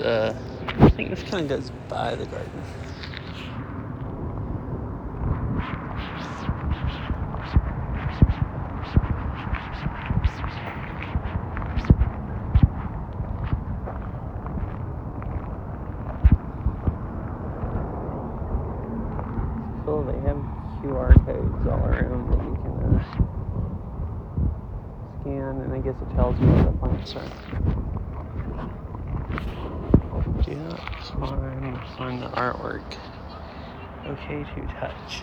just, I think this kind of goes by the garden. Cool, they have QR codes all around that you can scan, and I guess it tells you where the plants are. Do not climb the artwork. Okay to touch.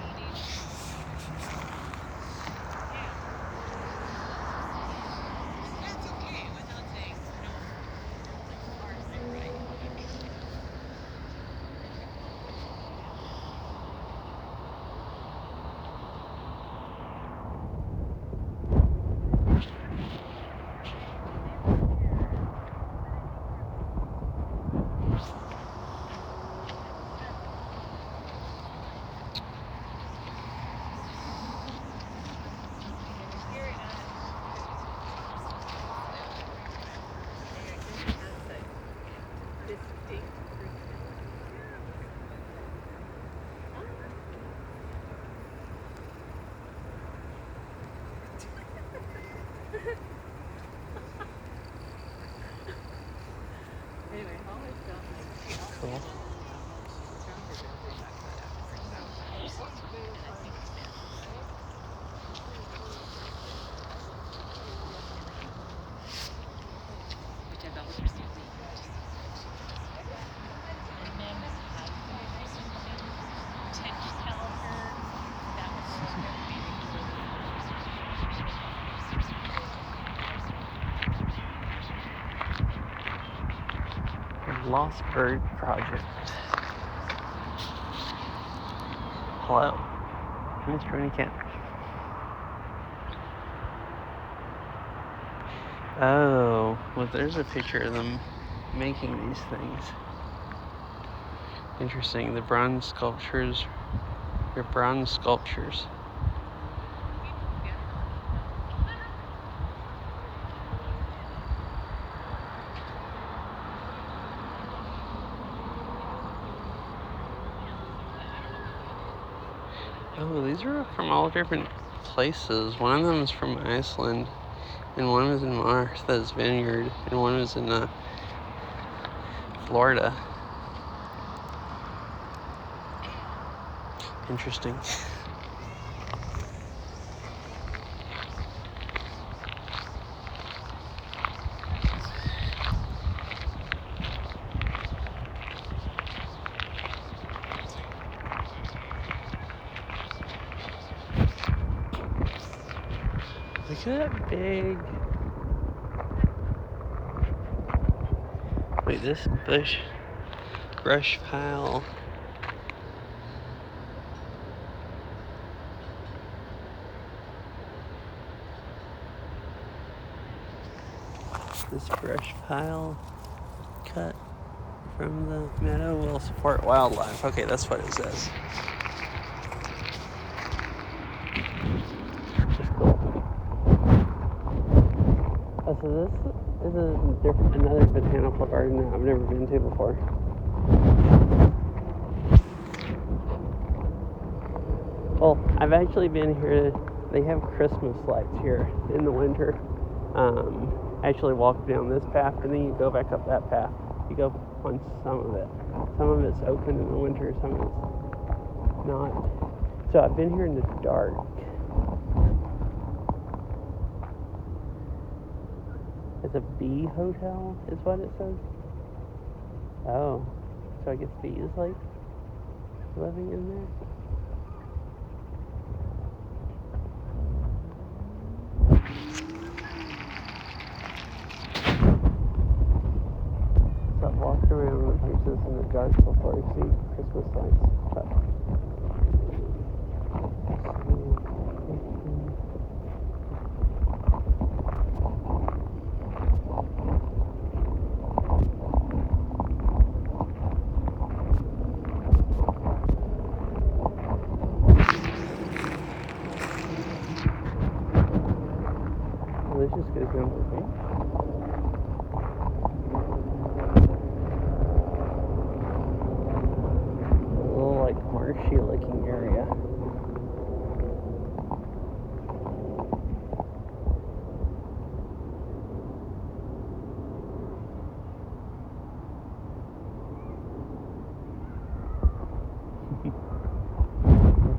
Cool. Lost Bird Project. Hello, Mr. Unicat. Oh, well, there's a picture of them making these things. Interesting. The bronze sculptures. They're bronze sculptures. Oh, these are from all different places. One of them is from Iceland, and one was in Martha's Vineyard, and one was in Florida. Interesting. Look at that big... Wait, this brush pile. This brush pile cut from the meadow will support wildlife. Okay, that's what it says. Just cool. Oh, so this is another botanical garden that I've never been to before. Well, I've actually been here. They have Christmas lights here in the winter. Actually walk down this path, and then you go back up that path. You go on some of it. Some of it's open in the winter, some of it's not. So I've been here in the dark. It's a bee hotel, is what it says. Oh, so I guess bees like living in there. So I've walked around the places in the dark before I see Christmas lights. But this just goes down to the beach. brushy looking area.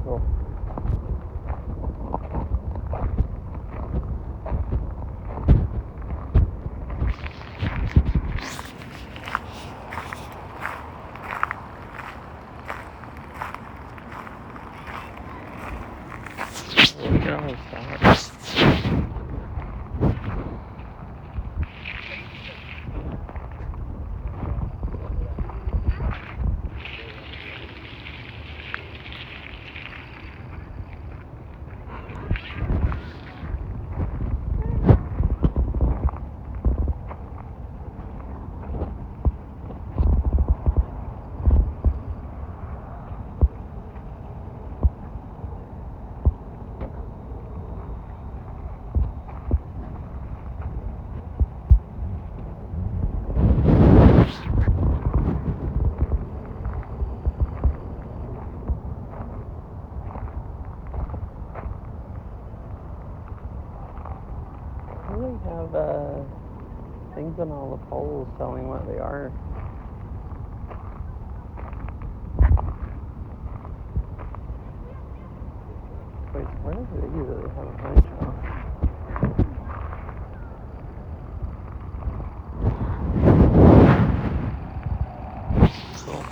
Cool. Look at all those flowers. They have things on all the poles telling what they are. Wait, where are these that they have a bunch of? Cool.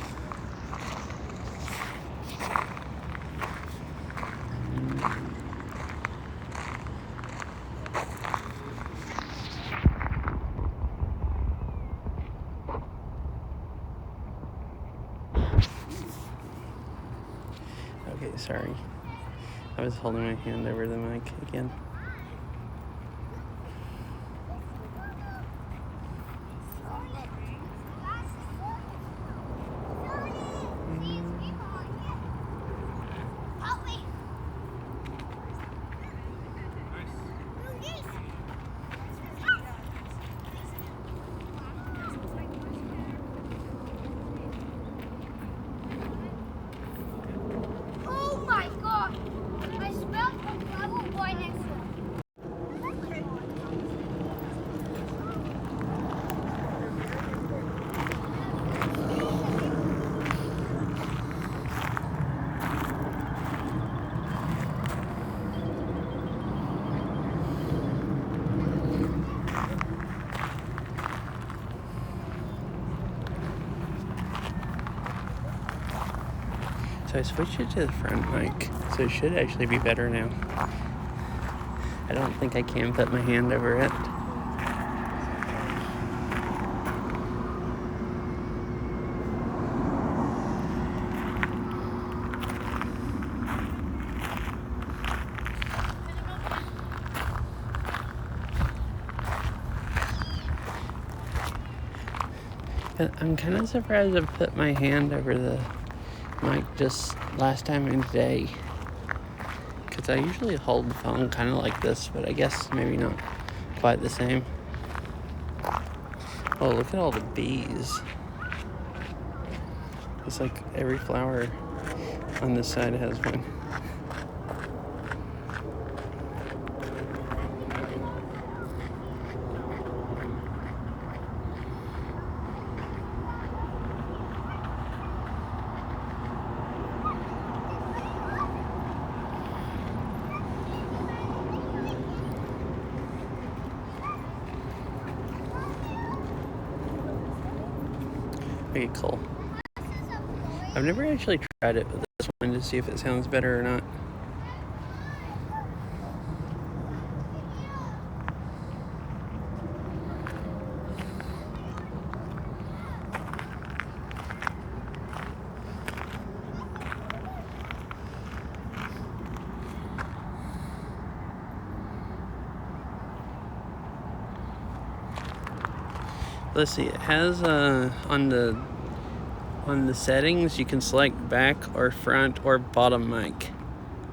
Okay, sorry. I was holding my hand over the mic again. Oh my god! I smelled a bubble boy next to him. So I switched it to the front mic, so it should actually be better now. I don't think I can put my hand over it. I'm kind of surprised I put my hand over the mic just last time and today, because I usually hold the phone kind of like this, but I guess maybe not quite the same. Oh, look at all the bees. It's like every flower on this side has one. Okay, cool. I've never actually tried it with this one to see if it sounds better or not. Let's see, it has on the settings you can select back or front or bottom mic.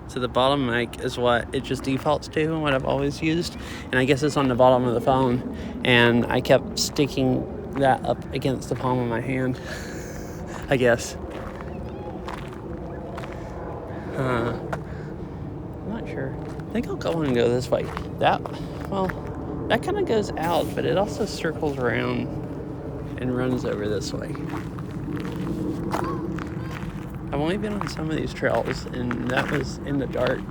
So the bottom mic is what it just defaults to and what I've always used, and I guess it's on the bottom of the phone, and I kept sticking that up against the palm of my hand. I guess. I'm not sure. I think I'll go and go this way. That kind of goes out, but it also circles around and runs over this way. I've only been on some of these trails, and that was in the dark.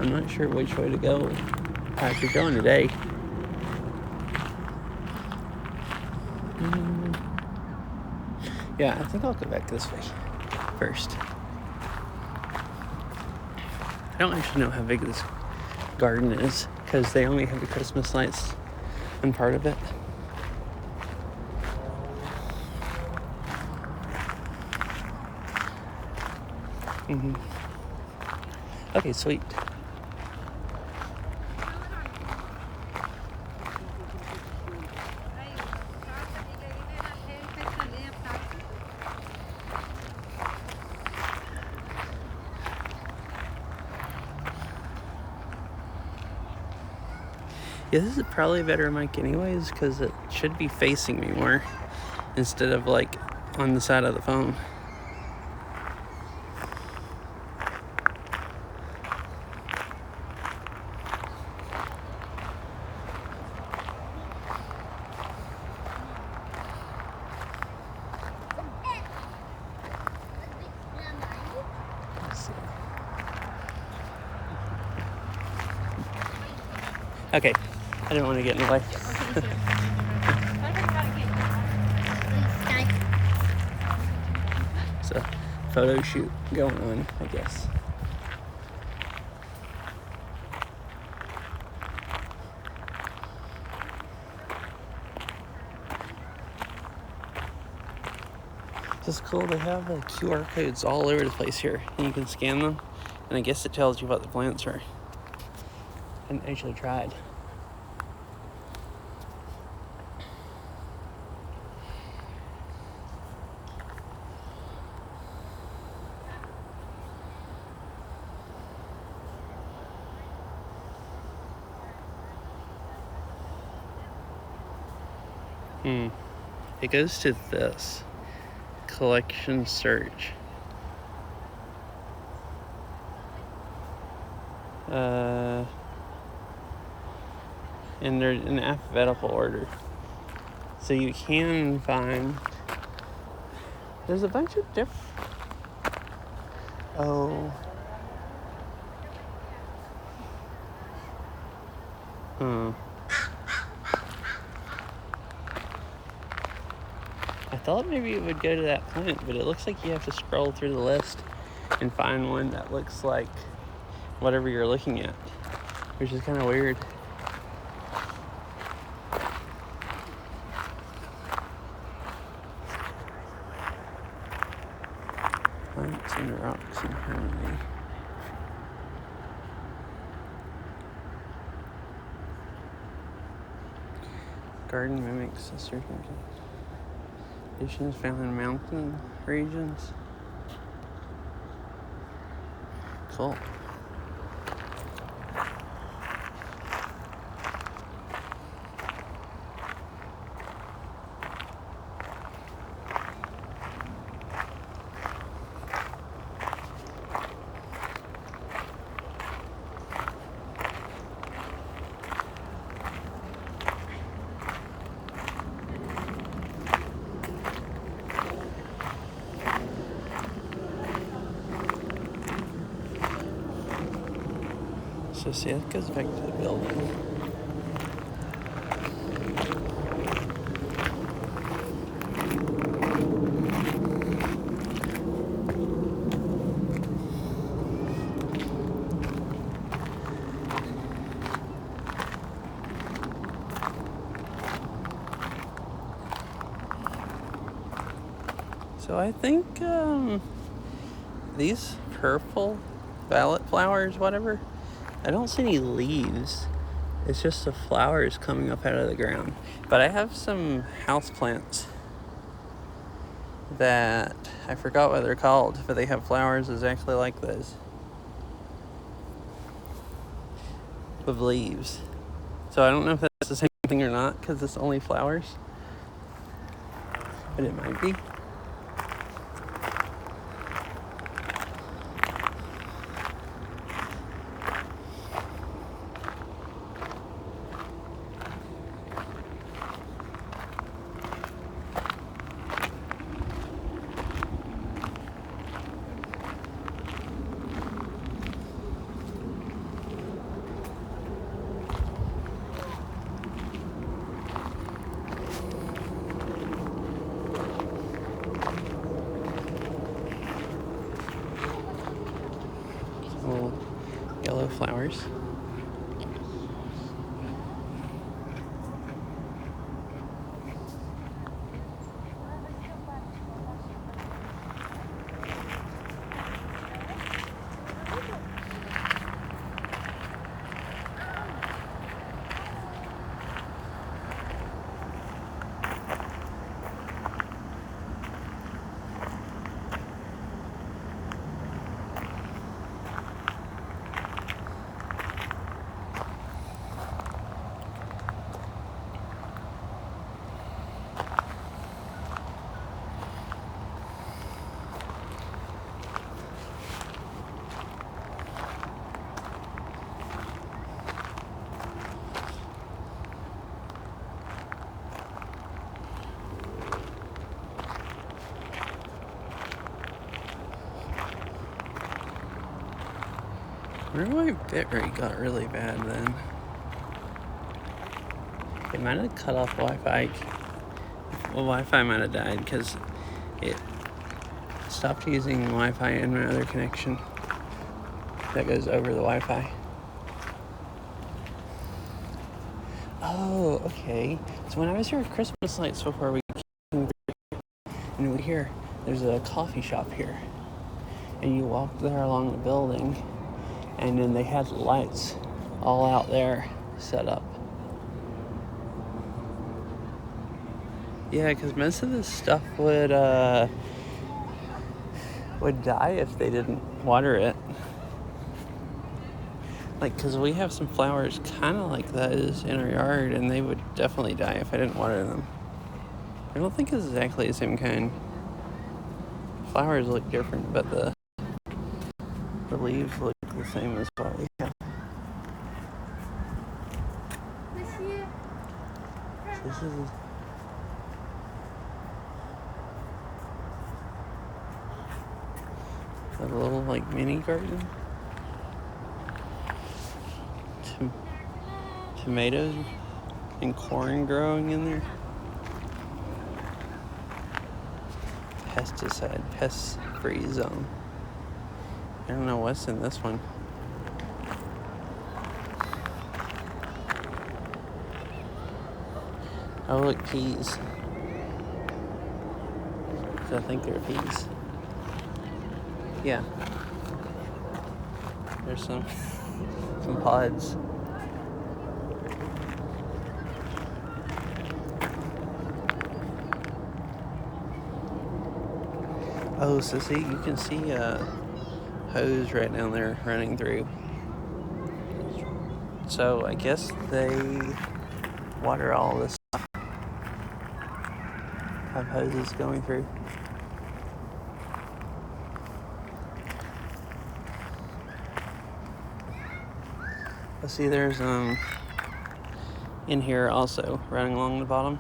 I'm not sure which way to go if you're going today. Yeah, I think I'll go back this way first. I don't actually know how big this garden is because they only have the Christmas lights on part of it. Okay, sweet. Yeah, this is probably a better mic anyways because it should be facing me more instead of like on the side of the phone. Okay, I didn't want to get in the way. So, photo shoot going on, I guess. It's cool. They have the QR codes all over the place here, and you can scan them, and I guess it tells you what the plants are. I hadn't actually tried. It goes to this collection search. And they're in alphabetical order. So you can find, there's a bunch of different, I thought maybe it would go to that plant, but it looks like you have to scroll through the list and find one that looks like whatever you're looking at, which is kind of weird. Plants and rocks in harmony. Garden mimics a certain conditions found in mountain regions. Cool. So see, that goes back to the building. So I think these purple violet flowers, whatever, I don't see any leaves. It's just the flowers coming up out of the ground. But I have some houseplants that I forgot what they're called, but they have flowers exactly like this with leaves. So I don't know if that's the same thing or not because it's only flowers, but it might be. yellow flowers. I wonder why bitrate got really bad then. It might have cut off Wi-Fi. Well, Wi-Fi might have died because it stopped using Wi-Fi in my other connection that goes over the Wi-Fi. Oh, okay. So when I was here at Christmas lights before we came through, and here, there's a coffee shop here. And you walk there along the building, and then they had lights all out there set up. Yeah, because most of this stuff would die if they didn't water it. Like, because we have some flowers kind of like those in our yard, and they would definitely die if I didn't water them. I don't think it's exactly the same kind. Flowers look different, but the leaves look the same as what we have. This is a little like mini garden. Tomatoes and corn growing in there. Pesticide, pest-free zone. I don't know what's in this one. Oh, look, peas. I think they're peas. Yeah. There's some pods. Oh, so see, you can see a hose right down there running through. So I guess they water all this stuff. Have hoses going through. Let's see, there's in here also running along the bottom.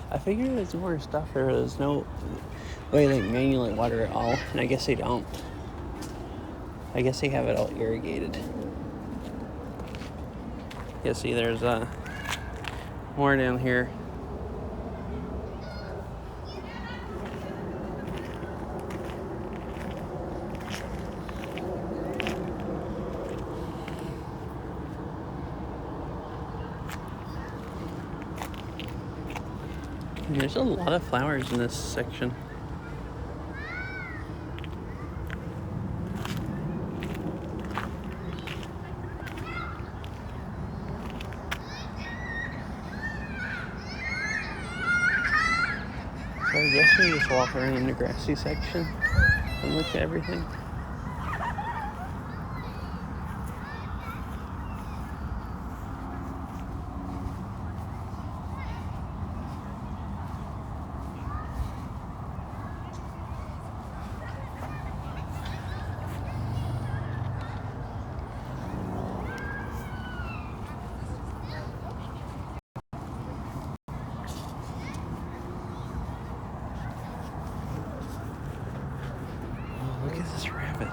I figured there's more stuff there. There's no way they manually water it all, and I guess they don't. I guess they have it all irrigated. Yeah, see, there's more down here. And there's a lot of flowers in this section. So I guess we just walk around in the grassy section and look at everything. Look at this rabbit.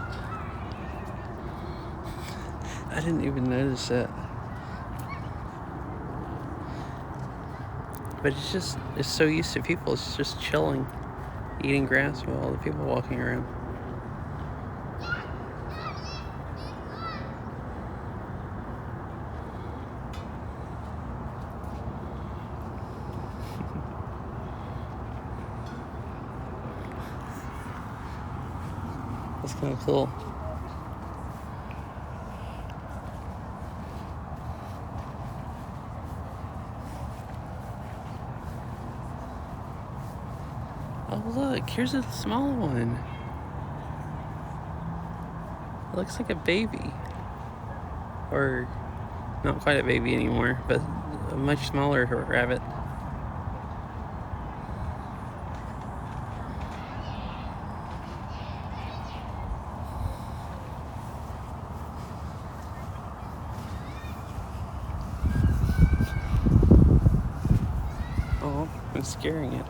I didn't even notice that. But it's so used to people, it's just chilling, eating grass while all the people walking around. That's kind of cool. Oh look, here's a small one. It looks like a baby. Or not quite a baby anymore, but a much smaller rabbit. Oh, I'm scaring it.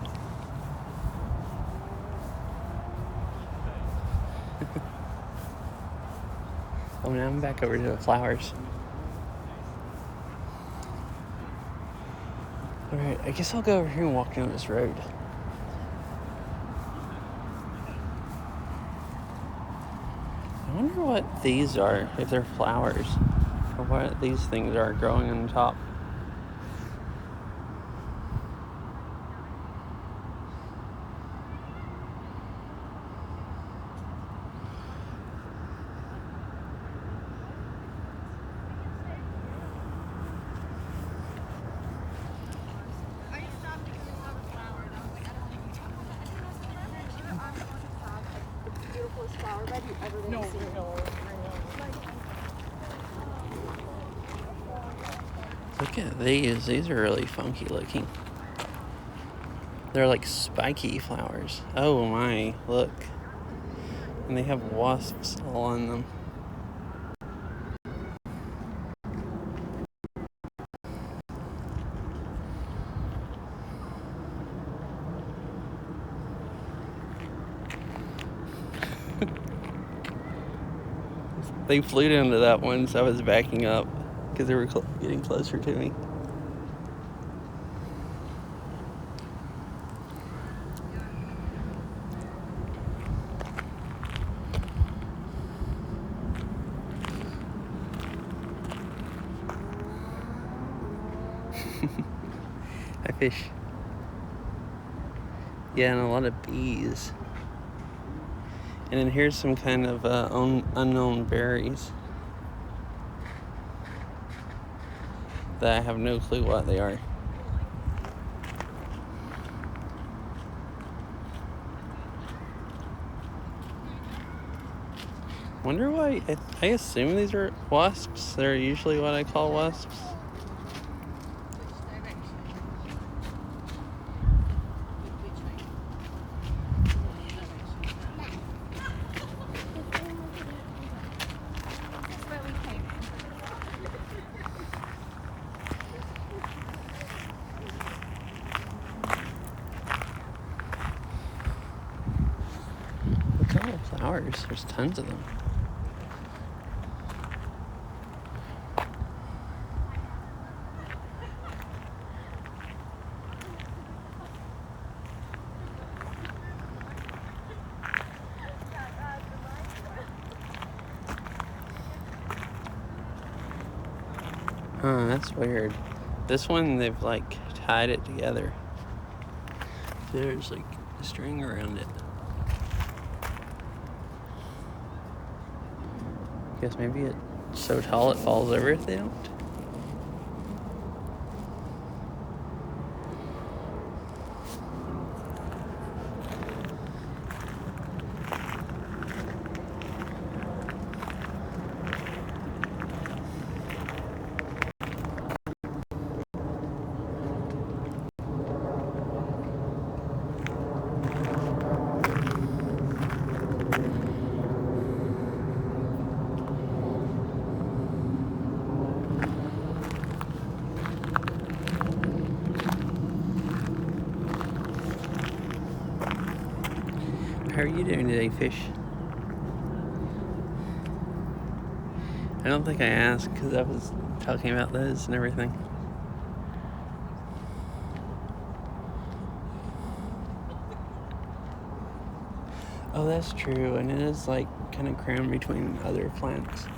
Oh, now I'm back over to the flowers. Alright, I guess I'll go over here and walk down this road. I wonder what these are, if they're flowers, or what these things are growing on the top. Look at these. These are really funky looking. They're like spiky flowers. Oh my, look. And they have wasps all on them. They flew into that one, so I was backing up because they were getting closer to me. I fish. Yeah, and a lot of bees. And then here's some kind of unknown berries that I have no clue what they are. Wonder why. I assume these are wasps. They're usually what I call wasps. Look at all the flowers. There's tons of them. Huh, that's weird. This one, they've like tied it together. There's like a string around it. Guess maybe it's so tall it falls over if they don't. How are you doing today, fish? I don't think I asked because I was talking about those and everything. Oh, that's true, and it is like kind of crammed between other plants.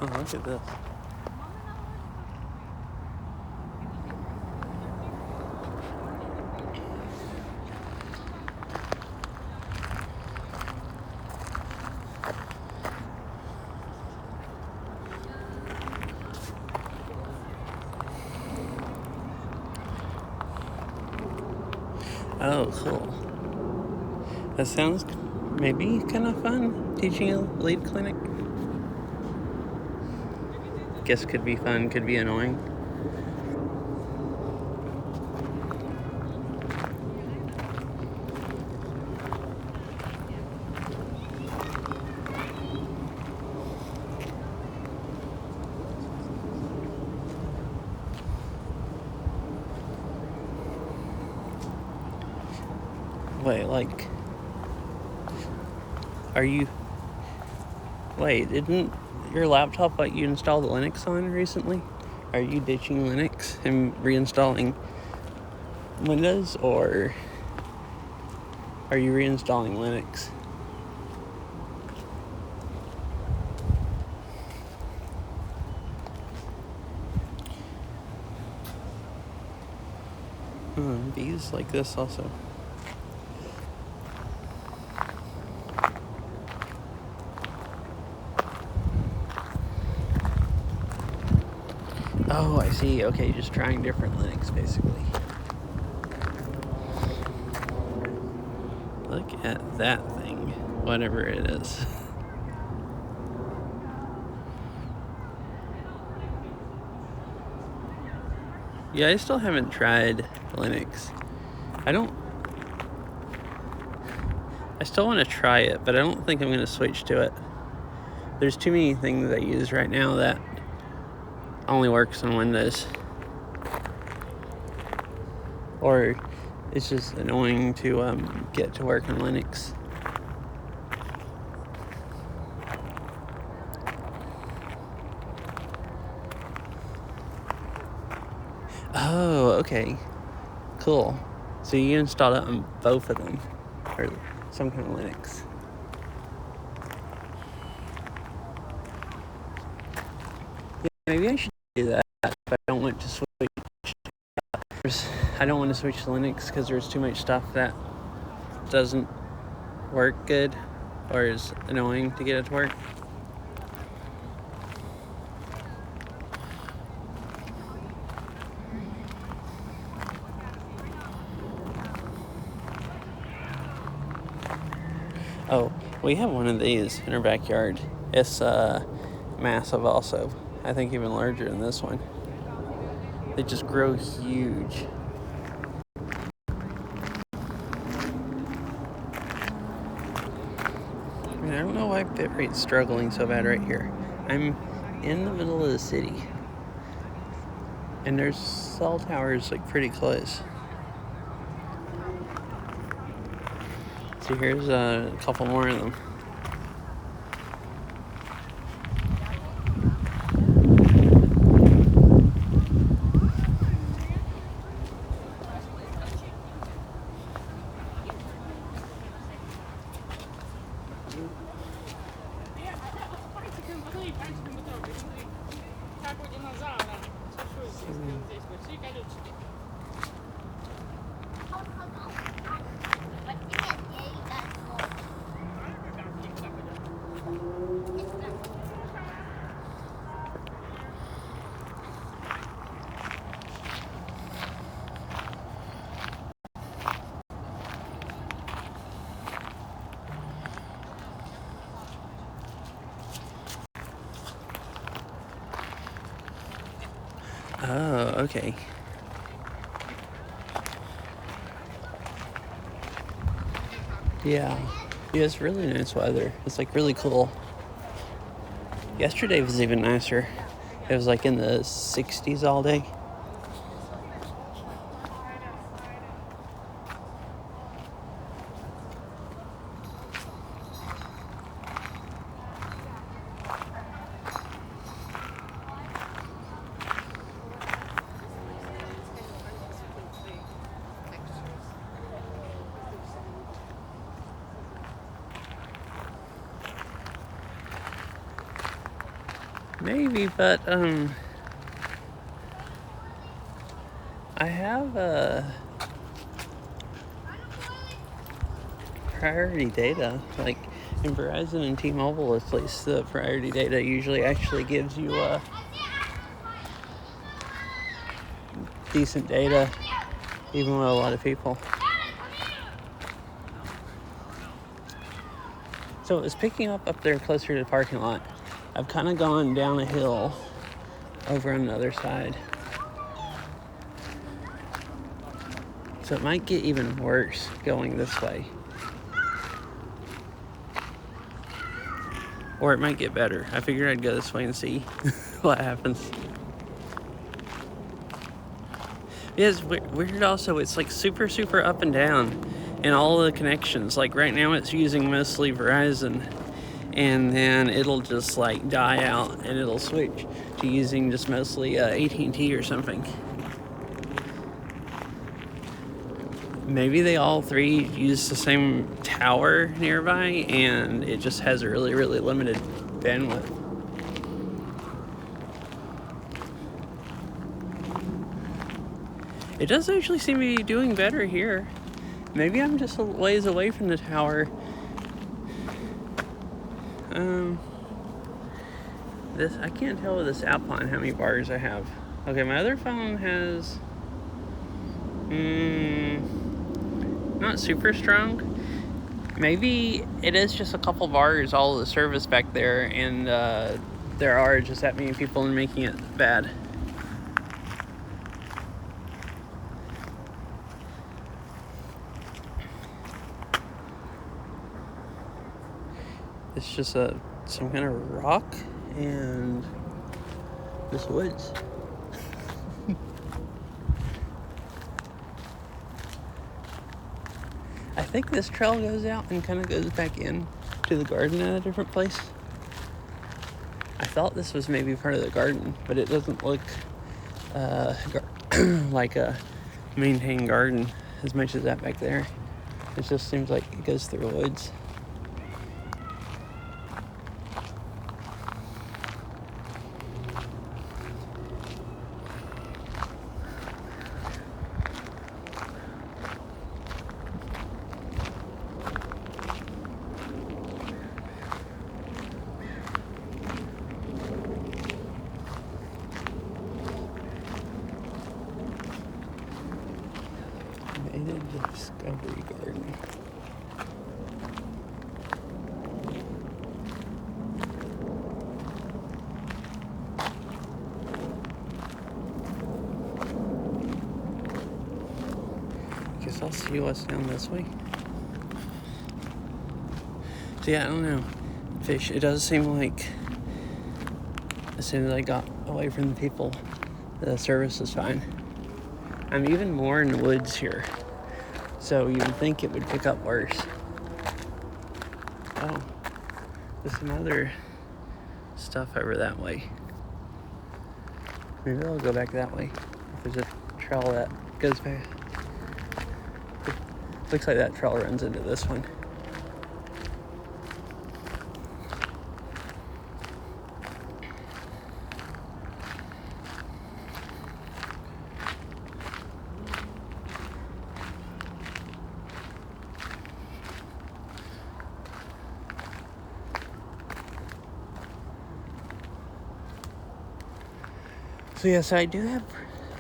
Oh, look at this. Oh, cool. That sounds maybe kind of fun, teaching a lead clinic. Guess could be fun, could be annoying. Wait, like, are you... Wait, didn't your laptop let you install the Linux on recently? Are you ditching Linux and reinstalling Windows, or are you reinstalling Linux? Bees like this also. Oh, I see. Okay, just trying different Linux, basically. Look at that thing, whatever it is. Yeah, I still haven't tried Linux. I still want to try it, but I don't think I'm going to switch to it. There's too many things I use right now that only works on Windows. Or it's just annoying to get to work on Linux. Oh, okay. Cool. So you installed it on both of them, or some kind of Linux. Yeah, maybe I should do that, but I don't want to switch. I don't want to switch to Linux because there's too much stuff that doesn't work good or is annoying to get it to work. Oh, we have one of these in our backyard. It's massive also. I think even larger than this one. They just grow huge. I mean, I don't know why bitrate's struggling so bad right here. I'm in the middle of the city. And there's cell towers like pretty close. So here's a couple more of them. Oh, okay. Yeah. Yeah, it's really nice weather. It's like really cool. Yesterday was even nicer. It was like in the 60s all day. Maybe, but I have priority data. Like in Verizon and T-Mobile, at least the priority data usually actually gives you decent data, even with a lot of people. So it was picking up there closer to the parking lot. I've kind of gone down a hill over on the other side. So it might get even worse going this way. Or it might get better. I figured I'd go this way and see what happens. Yeah, it's weird also. It's like super, super up and down in all of the connections. Like right now it's using mostly Verizon. And then it'll just like die out and it'll switch to using just mostly AT&T or something. Maybe they all three use the same tower nearby and it just has a really, really limited bandwidth. It does actually seem to be doing better here. Maybe I'm just a ways away from the tower. I can't tell with this Alpine how many bars I have. Okay, my other phone has not super strong. Maybe it is just a couple bars all of the service back there, and there are just that many people and making it bad. It's just some kind of rock and this woods. I think this trail goes out and kind of goes back in to the garden at a different place. I thought this was maybe part of the garden, but it doesn't look like a maintained garden as much as that back there. It just seems like it goes through the woods. Discovery Garden. Guess I'll see what's down this way. So yeah, I don't know. Fish, it does seem like as soon as I got away from the people, the service is fine. I'm even more in the woods here. So you would think it would pick up worse. Oh, there's some other stuff over that way. Maybe I'll go back that way. There's a trail that goes back. Looks like that trail runs into this one. So yes, I do have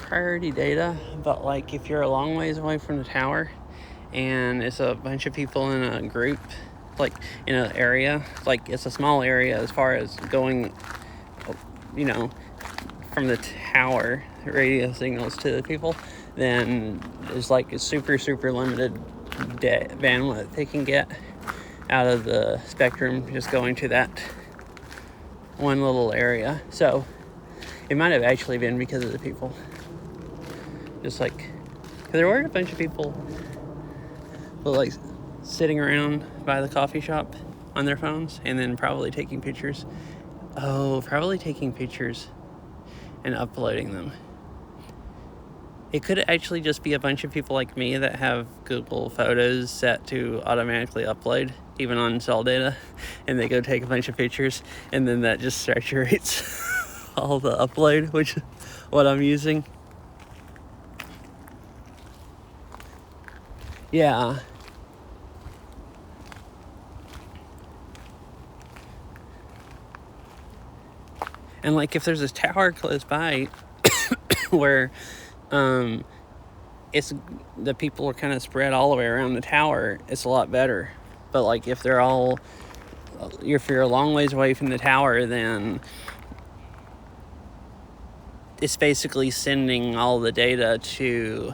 priority data, but like if you're a long ways away from the tower and it's a bunch of people in a group, like in an area, like it's a small area as far as going, you know, from the tower radio signals to the people, then it's like a super, super limited bandwidth they can get. out of the spectrum, just going to that one little area. So it might have actually been because of the people. Just like, 'cause there were a bunch of people like sitting around by the coffee shop on their phones and then probably taking pictures. Probably taking pictures and uploading them. It could actually just be a bunch of people like me that have Google Photos set to automatically upload, even on cell data, and they go take a bunch of pictures, and then that just saturates all the upload, which is what I'm using. Yeah. And like if there's this tower close by where it's the people are kind of spread all the way around the tower, it's a lot better. But like if you're a long ways away from the tower, then it's basically sending all the data to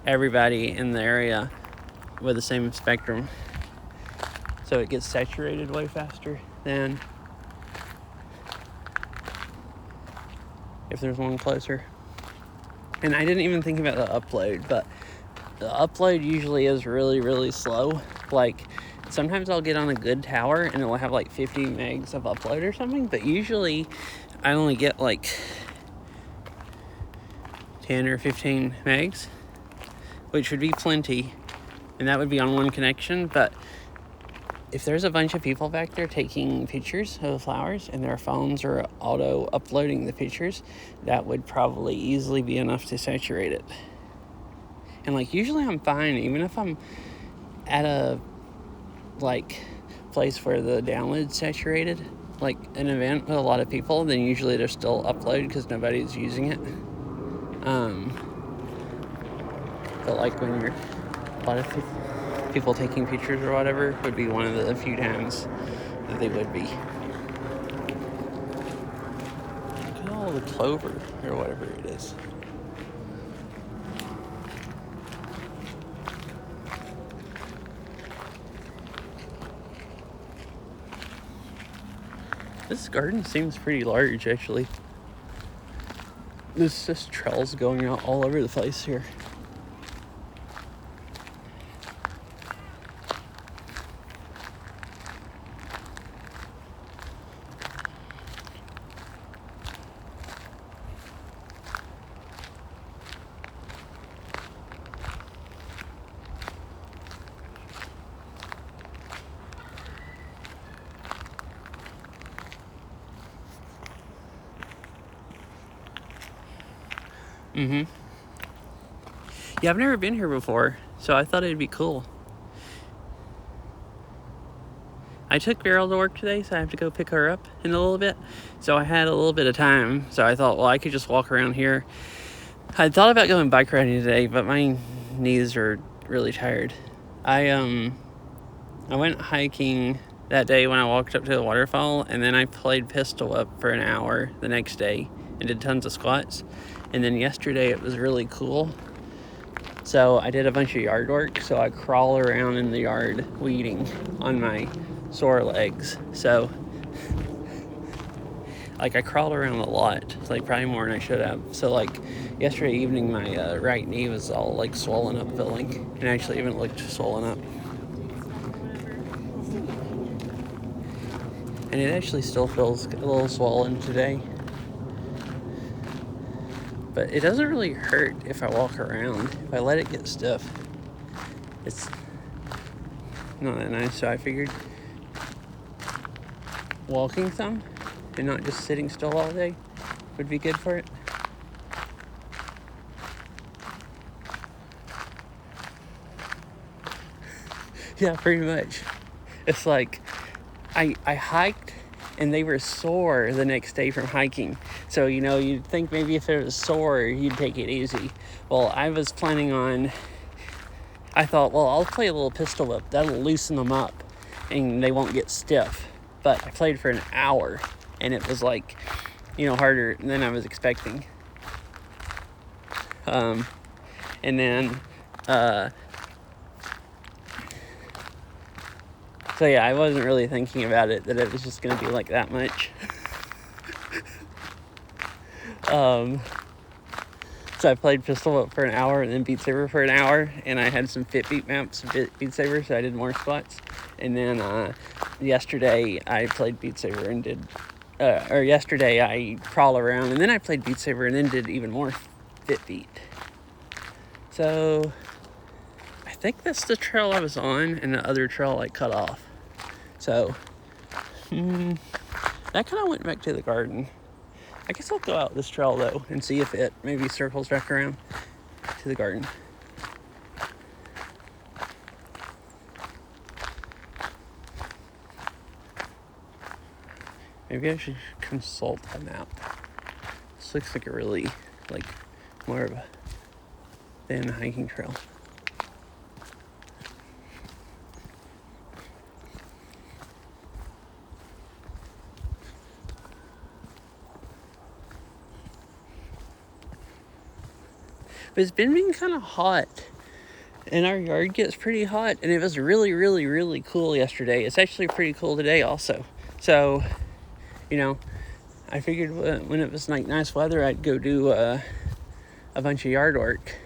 everybody in the area with the same spectrum. So it gets saturated way faster than if there's one closer. And I didn't even think about the upload, but the upload usually is really, really slow. Like, sometimes I'll get on a good tower and it'll have like 50 megs of upload or something, but usually I only get like 10 or 15 megs, which would be plenty, and that would be on one connection. But if there's a bunch of people back there taking pictures of the flowers and their phones are auto uploading the pictures, that would probably easily be enough to saturate it. And like usually I'm fine, even if I'm at a like place where the download's saturated, like an event with a lot of people, then usually they're still uploaded because nobody's using it. But like when you're a lot of people taking pictures or whatever, would be one of the few times that they would be. Look at all the clover or whatever it is. This garden seems pretty large, actually. There's just trails going out all over the place here. Yeah, I've never been here before, so I thought it'd be cool. I took Beryl to work today, so I have to go pick her up in a little bit. So I had a little bit of time, so I thought, well, I could just walk around here. I thought about going bike riding today, but my knees are really tired. I went hiking that day when I walked up to the waterfall, and then I played pistol whip for an hour the next day and did tons of squats. And then yesterday it was really cool, so I did a bunch of yard work. So I crawl around in the yard weeding on my sore legs. So like I crawled around a lot, like probably more than I should have. So like yesterday evening my right knee was all like swollen up feeling, and actually even looked swollen up. And it actually still feels a little swollen today. But it doesn't really hurt if I walk around. If I let it get stiff, it's not that nice. So I figured walking some and not just sitting still all day would be good for it. Yeah, pretty much. It's like I hiked and they were sore the next day from hiking. So, you know, you'd think maybe if it was sore, you'd take it easy. Well, I was planning on, I thought, well, I'll play a little pistol whip. That'll loosen them up and they won't get stiff. But I played for an hour and it was like, you know, harder than I was expecting. And then So yeah, I wasn't really thinking about it, that it was just going to be like that much. So I played Pistol Whip for an hour and then Beat Saber for an hour, and I had some Fitbeat maps of Beat Saber, so I did more squats. And then yesterday I played Beat Saber and did, or yesterday I crawled around, and then I played Beat Saber and then did even more Fitbeat. So I think that's the trail I was on, and the other trail I cut off. So that kind of went back to the garden. I guess I'll go out this trail though and see if it maybe circles back around to the garden. Maybe I should consult a map. This looks like a really, more of a thin hiking trail. But it's been being kind of hot, and our yard gets pretty hot, and it was really, really, really cool yesterday. It's actually pretty cool today also. So, I figured when it was nice weather, I'd go do a bunch of yard work.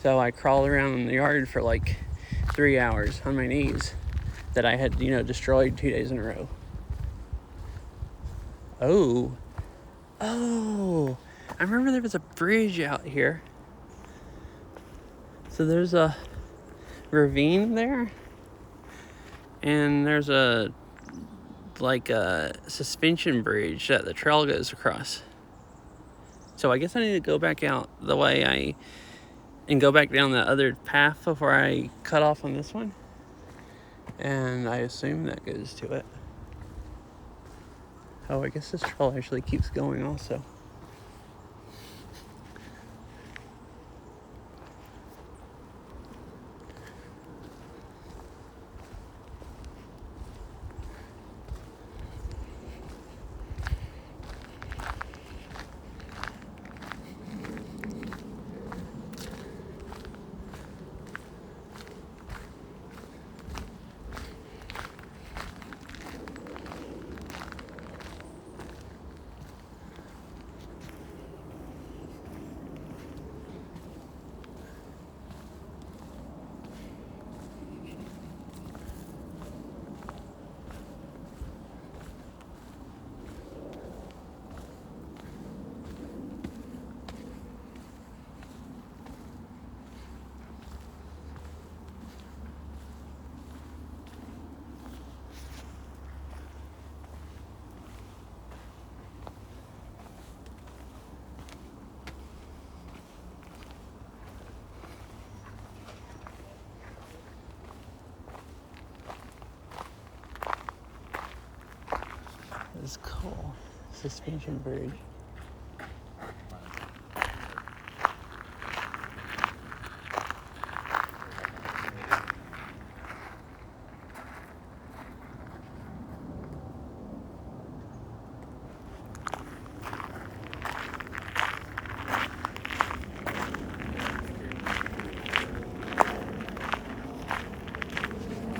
So I crawled around in the yard for 3 hours on my knees that I had, destroyed 2 days in a row. Oh, I remember there was a bridge out here. So there's a ravine there, and there's a suspension bridge that the trail goes across. So I guess I need to go back out the way and go back down the other path before I cut off on this one. And I assume that goes to it. Oh, I guess this trail actually keeps going also. It's cool. Suspension bridge.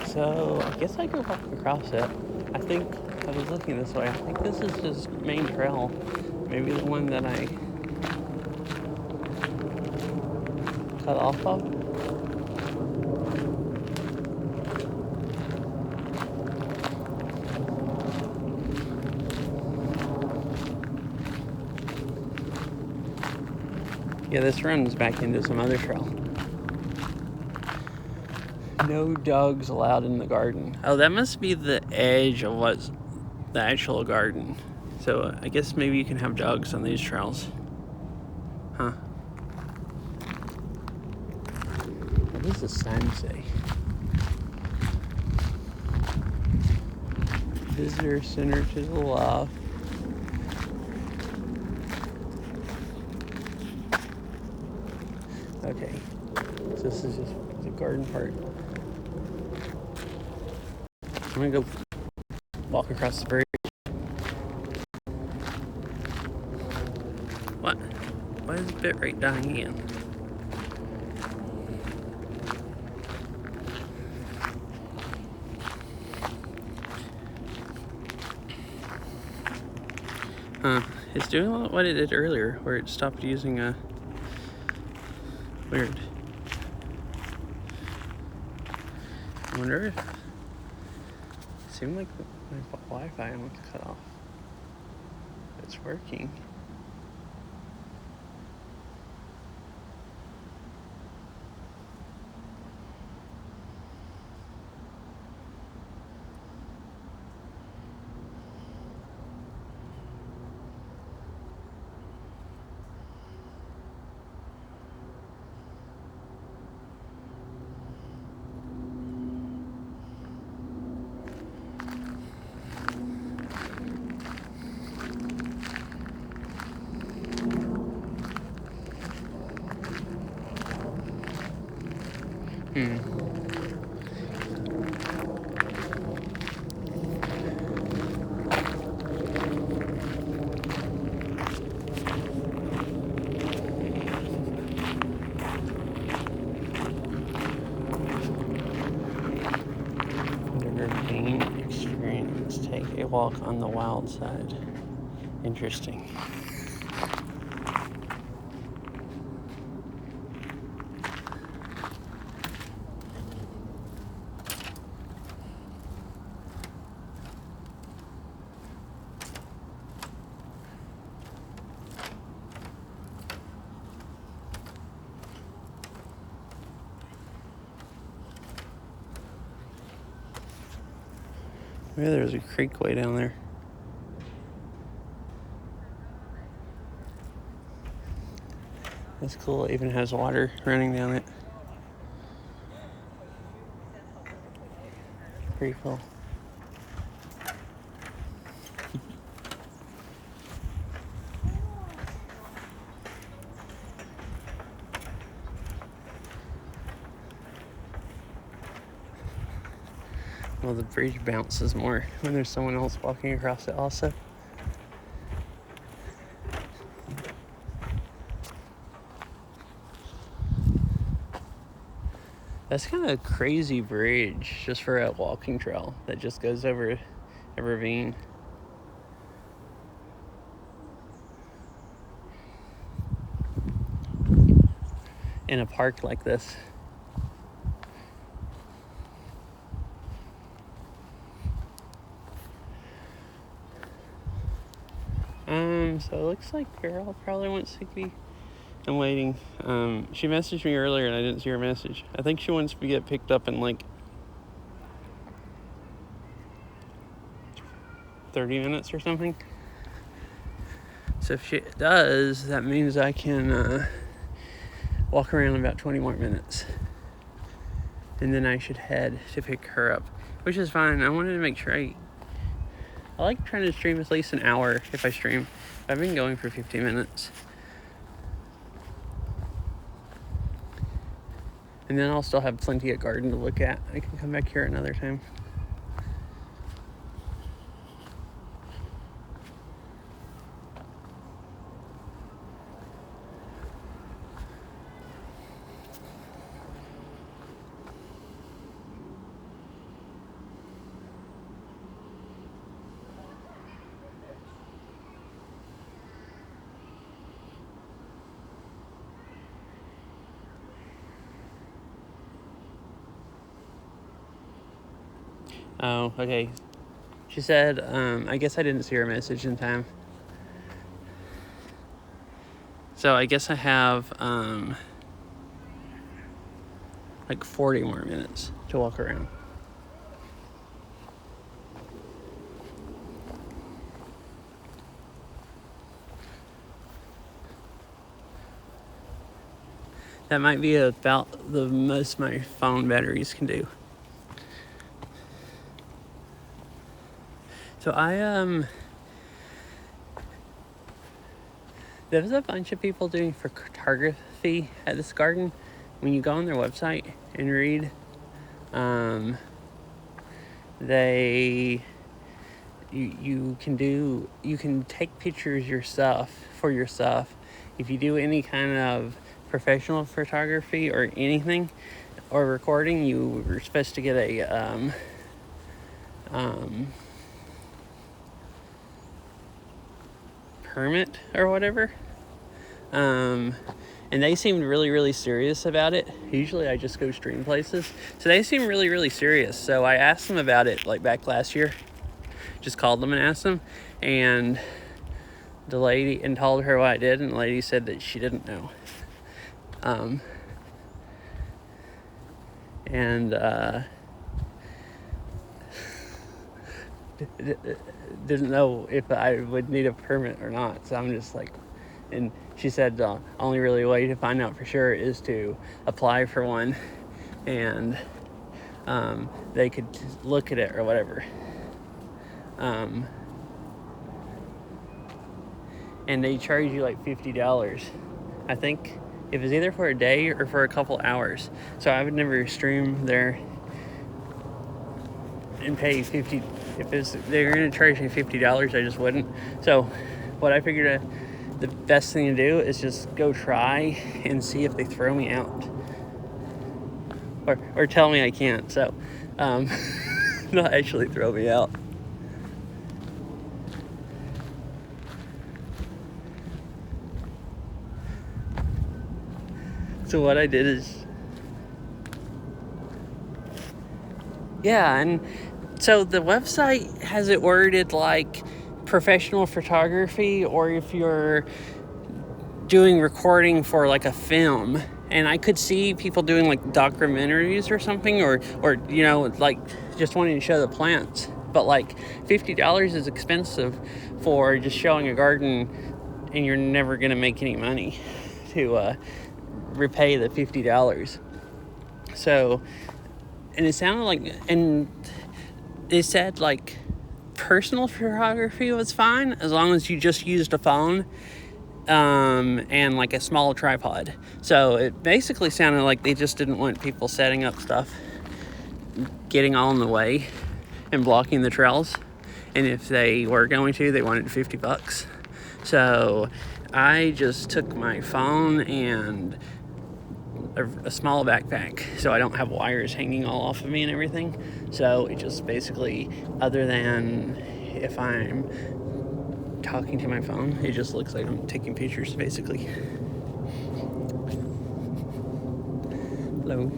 So I guess I go walk across it. I think I was looking this way. I think this is his main trail. Maybe the one that I cut off of. Yeah, this runs back into some other trail. No dogs allowed in the garden. Oh, that must be the edge of what's the actual garden. So I guess maybe you can have dogs on these trails. Huh. What does the sign say? Visitor center to the left. Okay. So this is just the garden part. I'm gonna go walk across the bridge. What? Why is bit right down here? It's doing what it did earlier, where it stopped using a weird. I wonder if it seemed like my Wi-Fi almost cut off. It's working. Being experience. Take a walk on the wild side. Interesting. Maybe there's a creek way down there. That's cool. It even has water running down it. Pretty cool. Well, the bridge bounces more when there's someone else walking across it also. That's kind of a crazy bridge just for a walking trail that just goes over a ravine. In a park like this. So it looks like girl probably wants to be. I'm waiting. She messaged me earlier and I didn't see her message. I think she wants to get picked up in like 30 minutes or something. So if she does, that means I can walk around in about 20 more minutes. And then I should head to pick her up, which is fine. I wanted to make sure I like trying to stream at least an hour if I stream. I've been going for 15 minutes. And then I'll still have plenty of garden to look at. I can come back here another time. Oh, okay. She said, I guess I didn't see her message in time. So I guess I have, like 40 more minutes to walk around. That might be about the most my phone batteries can do. So there's a bunch of people doing photography at this garden. When you go on their website and read, you can take pictures for yourself. If you do any kind of professional photography or anything or recording, you were supposed to get a permit or whatever. And they seemed really, really serious about it. Usually I just go stream places. So they seem really, really serious. So I asked them about it like back last year. Just called them and asked them. And the lady, and told her what I did. And the lady said that she didn't know. Didn't know if I would need a permit or not. So I'm just like, and she said the only really way to find out for sure is to apply for one, and they could look at it or whatever. And they charge you like $50. I think it was either for a day or for a couple hours. So I would never stream there and pay $50. If they're going to charge me $50, I just wouldn't. So what I figured the best thing to do is just go try and see if they throw me out. Or tell me I can't. So not actually throw me out. So what I did is, and so the website has it worded like professional photography, or if you're doing recording for like a film. And I could see people doing like documentaries or something, or you know, like just wanting to show the plants. But like $50 is expensive for just showing a garden, and you're never gonna make any money to repay the $50. So, and it sounded like, and they said like personal photography was fine as long as you just used a phone and like a small tripod. So it basically sounded like they just didn't want people setting up stuff, getting all in the way and blocking the trails. And if they were going to, they wanted $50. So I just took my phone and a small backpack, so I don't have wires hanging all off of me and everything. So it just basically, other than if I'm talking to my phone, it just looks like I'm taking pictures basically. Hello.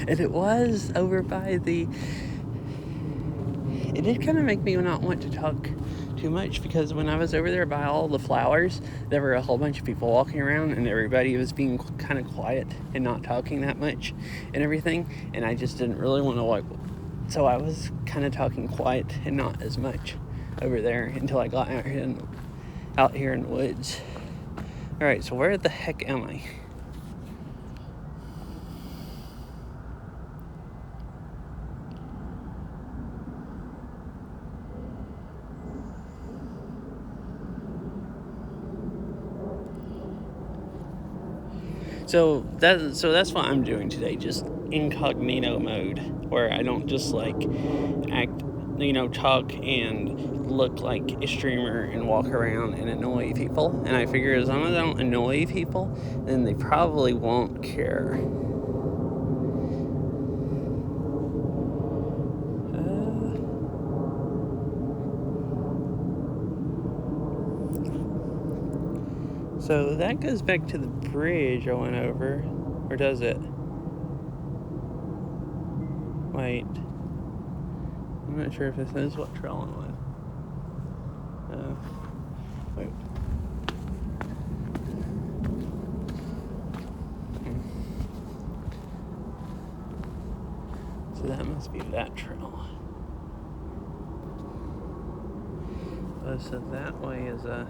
And it was over by the, it did kind of make me not want to talk too much, because when I was over there by all the flowers, there were a whole bunch of people walking around, and everybody was being kind of quiet and not talking that much and everything, and I just didn't really want to like, so I was kind of talking quiet and not as much over there until I got out here in the woods. All right, so where the heck am I? So that's what I'm doing today, just incognito mode, where I don't just like act, talk and look like a streamer and walk around and annoy people. And I figure as long as I don't annoy people, then they probably won't care. So that goes back to the bridge I went over, or does it? Wait, I'm not sure if this is what trail I'm on. Wait. So that must be that trail. Oh, so that way is a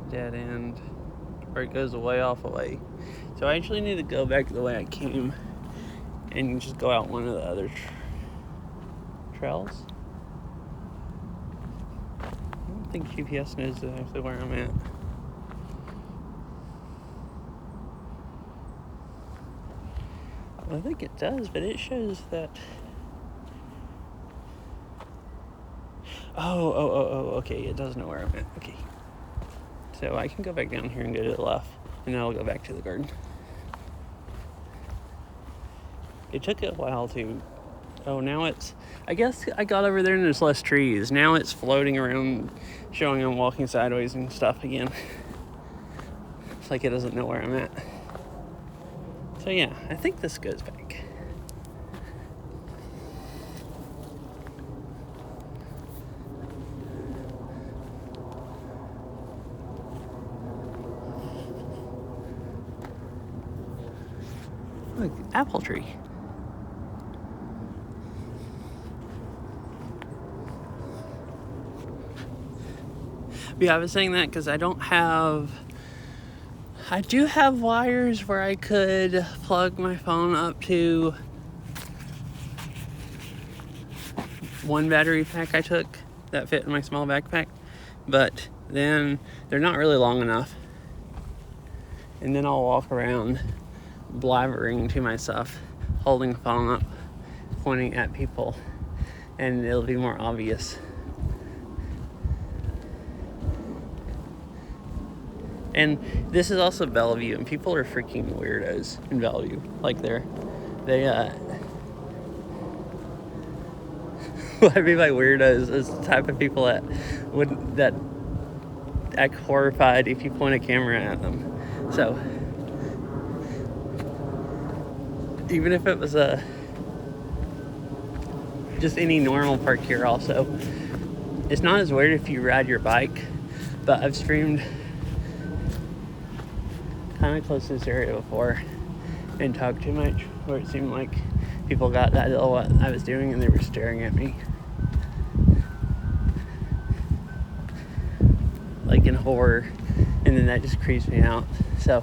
dead end, or it goes way off away. So I actually need to go back the way I came and just go out one of the other trails. I don't think GPS knows exactly where I'm at. Well, I think it does, but it shows that. Oh, okay, it does know where I'm at. Okay. So I can go back down here and go to the left, and then I'll go back to the garden. It took a while to. Oh, now it's. I guess I got over there and there's less trees. Now it's floating around, showing I'm walking sideways and stuff again. It's like it doesn't know where I'm at. So yeah, I think this goes back. Look, apple tree. But yeah, I was saying that because I do have wires where I could plug my phone up to one battery pack I took that fit in my small backpack, but then they're not really long enough. And then I'll walk around blabbering to myself, holding the phone up, pointing at people, and it'll be more obvious. And this is also Bellevue, and people are freaking weirdos in Bellevue. Like what I mean by weirdos is the type of people that act horrified if you point a camera at them. So even if it was just any normal park here also, it's not as weird if you ride your bike, but I've streamed kind of close to this area before and talked too much, where it seemed like people got that little what I was doing and they were staring at me like in horror, and then that just creeps me out. So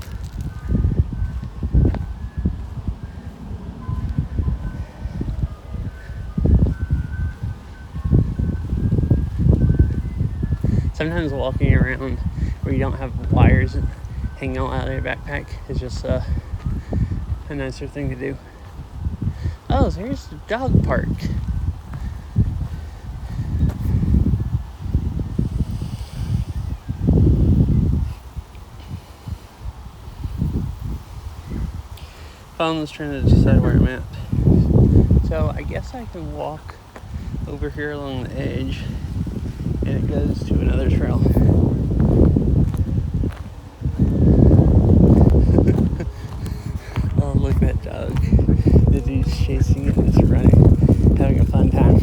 sometimes walking around where you don't have wires hanging out of your backpack is just a nicer thing to do. Oh, so here's the dog park. Phone's trying to decide where I'm at. So I guess I can walk over here along the edge and it goes to another trail. Oh, look at that dog. The dude's chasing it and it's running, having a fun time.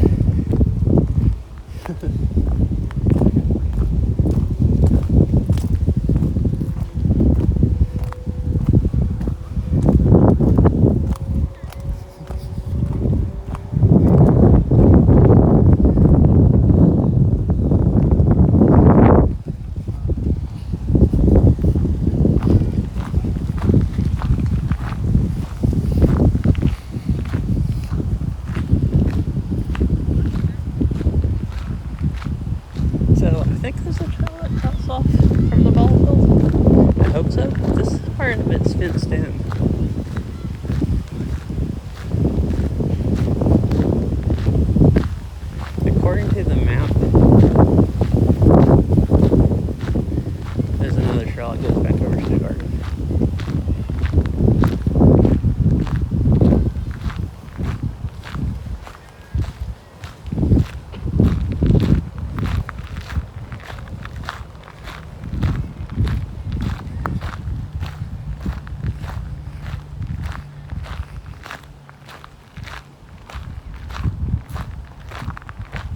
So I think there's a trail that cuts off from the ball field. I hope so. This part of it's fenced in. According to the map, there's another trail that goes back over to the garden.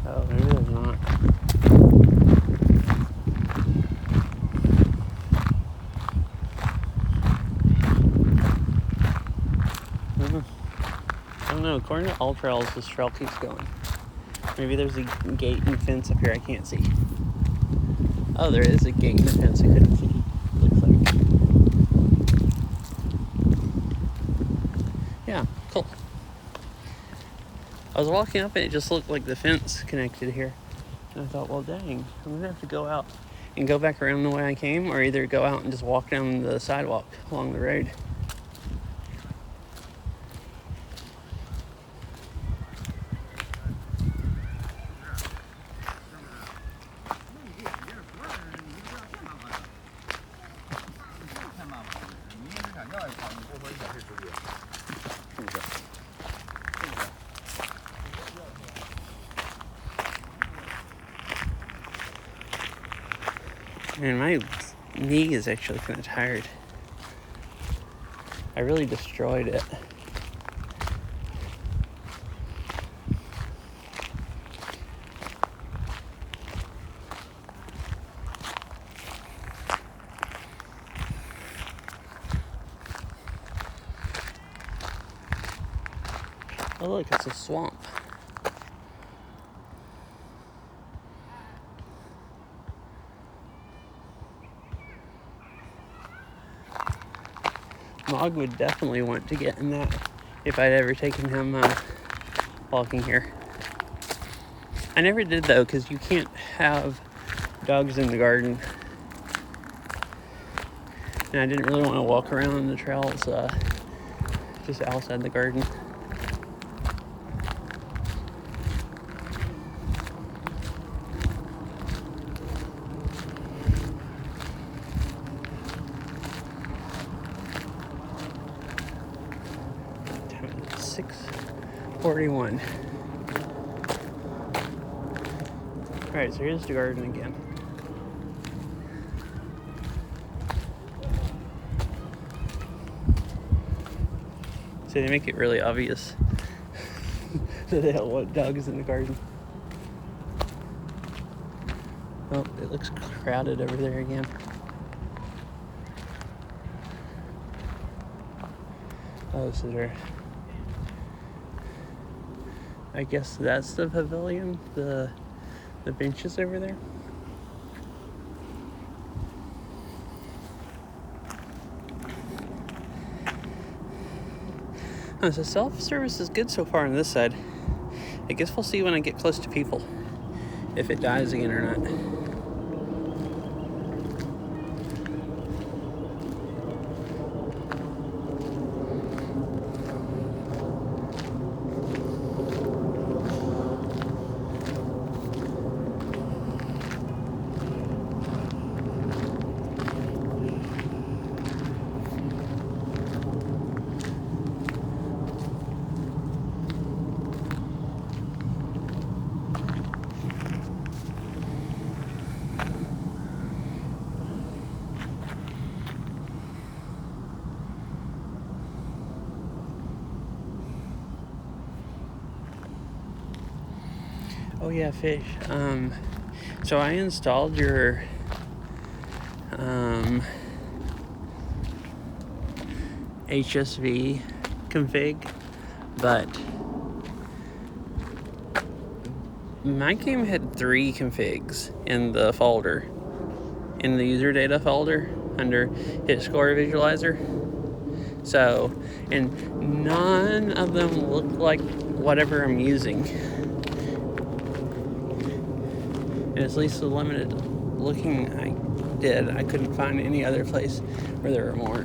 Oh, maybe there's not. I don't know. According to all trails, this trail keeps going. Maybe there's a gate and fence up here I can't see. Oh, there is a gate and a fence I couldn't see. Looks like. Yeah, cool. I was walking up and it just looked like the fence connected here. And I thought, well, dang, I'm going to have to go out and go back around the way I came, or either go out and just walk down the sidewalk along the road. And my knee is actually kind of tired. I really destroyed it. Oh look, it's a swamp. Mog would definitely want to get in that if I'd ever taken him walking here. I never did though, because you can't have dogs in the garden. And I didn't really want to walk around the trails just outside the garden. Time is 6:41. Alright, so here's the garden again. So they make it really obvious that they don't want dogs in the garden. Oh, it looks crowded over there again. Oh, so there. I guess that's the pavilion, the benches over there. Oh, so self-service is good so far on this side. I guess we'll see when I get close to people if it dies again or not. Oh yeah, fish. So I installed your HSV config, but my game had 3 configs in the folder, in the user data folder under hit score visualizer. So, and none of them look like whatever I'm using. And at least the limited looking I did, I couldn't find any other place where there were more.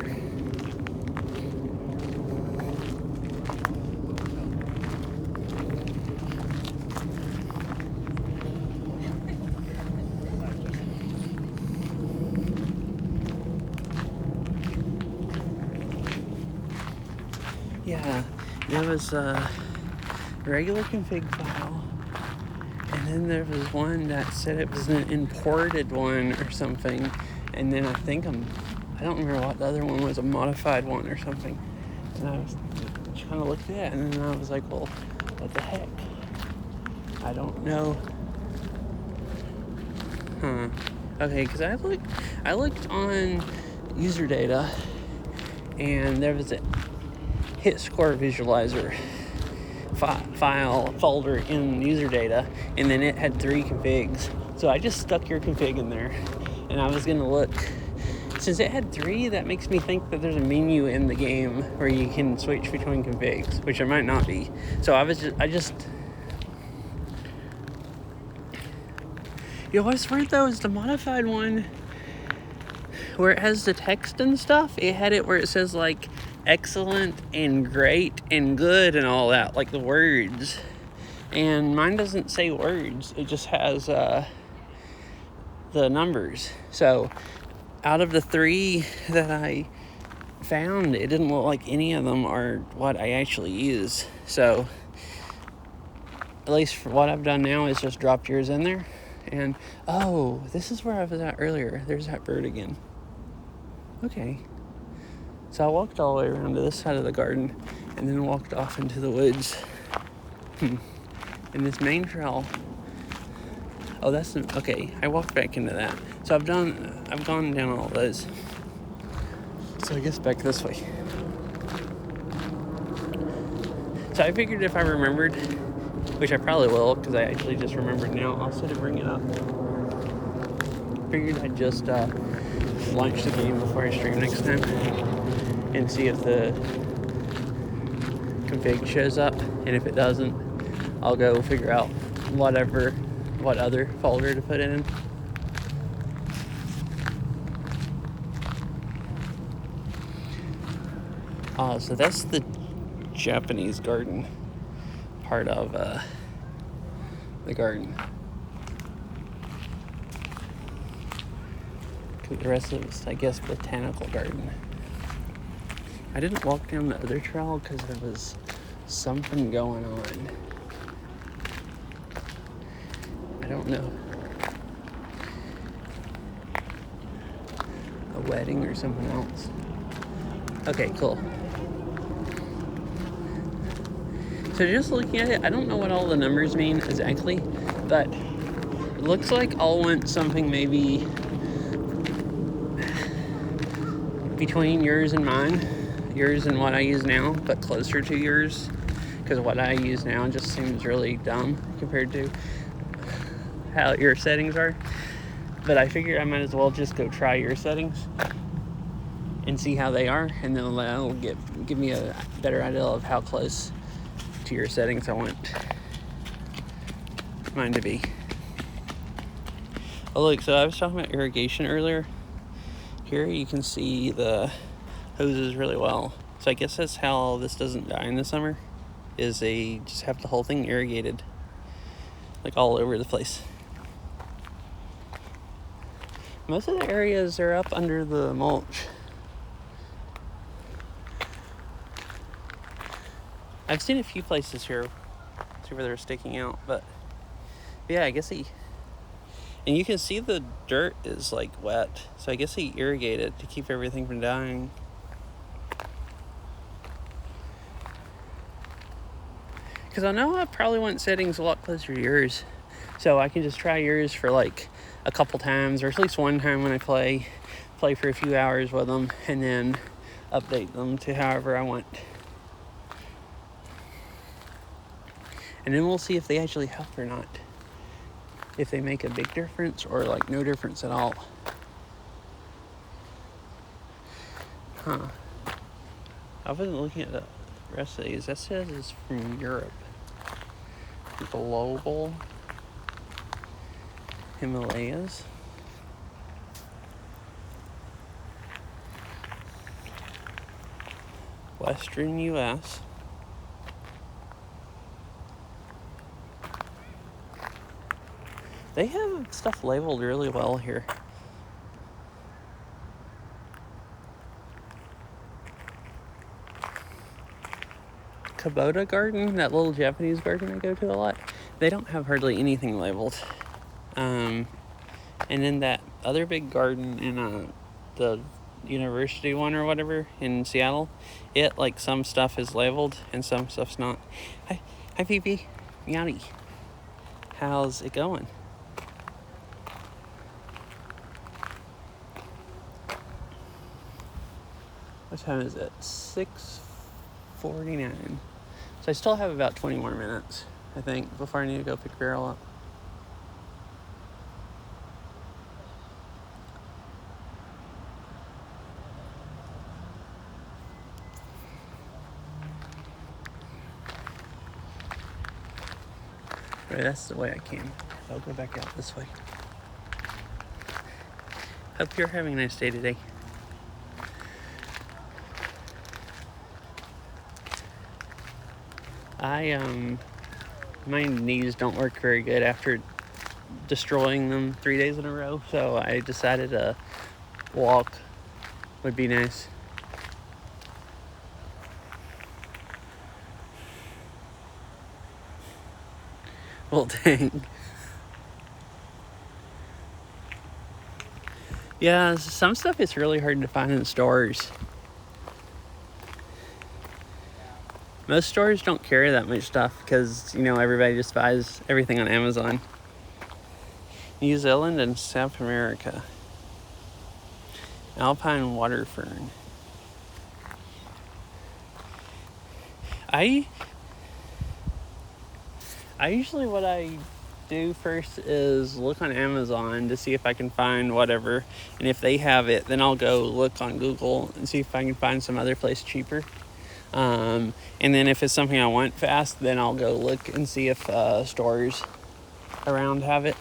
Yeah, there was a regular config file, and then there was one that said it was an imported one or something, and then I don't remember what the other one was, a modified one or something. And I was trying to look at that, and then I was like, well, what the heck? I don't know. Okay, because I looked on user data, and there was a hit score visualizer file folder in user data, and then it had 3 configs. So I just stuck your config in there, and I was gonna look. Since it had 3, that makes me think that there's a menu in the game where you can switch between configs, which there might not be. So you know what's weird though is the modified one where it has the text and stuff. It had it where it says like excellent and great and good and all that, like the words. And mine doesn't say words. It just has the numbers. So out of the 3 that I found, it didn't look like any of them are what I actually use. So at least for what I've done now is just dropped yours in there. And, oh, this is where I was at earlier. There's that bird again. Okay. So I walked all the way around to this side of the garden and then walked off into the woods. And this main trail, oh, okay, I walked back into that. So I've gone down all those. So I guess back this way. So I figured if I remembered, which I probably will, because I actually just remembered now, I'll sit and bring it up. Figured I'd just launch the game before I stream next time and see if the config shows up, and if it doesn't, I'll go figure out what other folder to put it in. So that's the Japanese garden part of the garden. The rest of it's, I guess, Botanical garden. I didn't walk down the other trail because there was something going on. I don't know. A wedding or something else. Okay, cool. So just looking at it, I don't know what all the numbers mean exactly, but it looks like I'll want something maybe between yours and mine. Yours and what I use now, but closer to yours, because what I use now just seems really dumb compared to how your settings are. But I figure I might as well just go try your settings and see how they are, and then that'll give me a better idea of how close to your settings I want mine to be. Oh look, so I was talking about irrigation earlier. Here you can see the hoses really well. So I guess that's how this doesn't die in the summer, is they just have the whole thing irrigated, like all over the place. Most of the areas are up under the mulch. I've seen a few places here, see where they're sticking out, but yeah, I guess and you can see the dirt is like wet, so I guess he irrigated to keep everything from dying. Because I know I probably want settings a lot closer to yours, so I can just try yours for like a couple times, or at least one time when I play for a few hours with them, and then update them to however I want. And then we'll see if they actually help or not. If they make a big difference or like no difference at all. Huh. I wasn't looking at the rest of these. That says it's from Europe. Global Himalayas. Western US. They have stuff labeled really well here. Kubota garden, that little Japanese garden I go to a lot, they don't have hardly anything labeled. And then that other big garden in the university one or whatever in Seattle, it, like, some stuff is labeled and some stuff's not. Hi PP, Yanni. How's it going? What time is it? 6:49. So I still have about 20 more minutes, I think, before I need to go pick Beryl up. Right, that's the way I came. I'll go back out this way. Hope you're having a nice day today. My knees don't work very good after destroying them 3 days in a row, so I decided a walk would be nice. Well, dang. Yeah, some stuff is really hard to find in stores. Most stores don't carry that much stuff because, everybody just buys everything on Amazon. New Zealand and South America. Alpine water fern. I usually, what I do first is look on Amazon to see if I can find whatever, and if they have it, then I'll go look on Google and see if I can find some other place cheaper. And then if it's something I want fast, then I'll go look and see if stores around have it.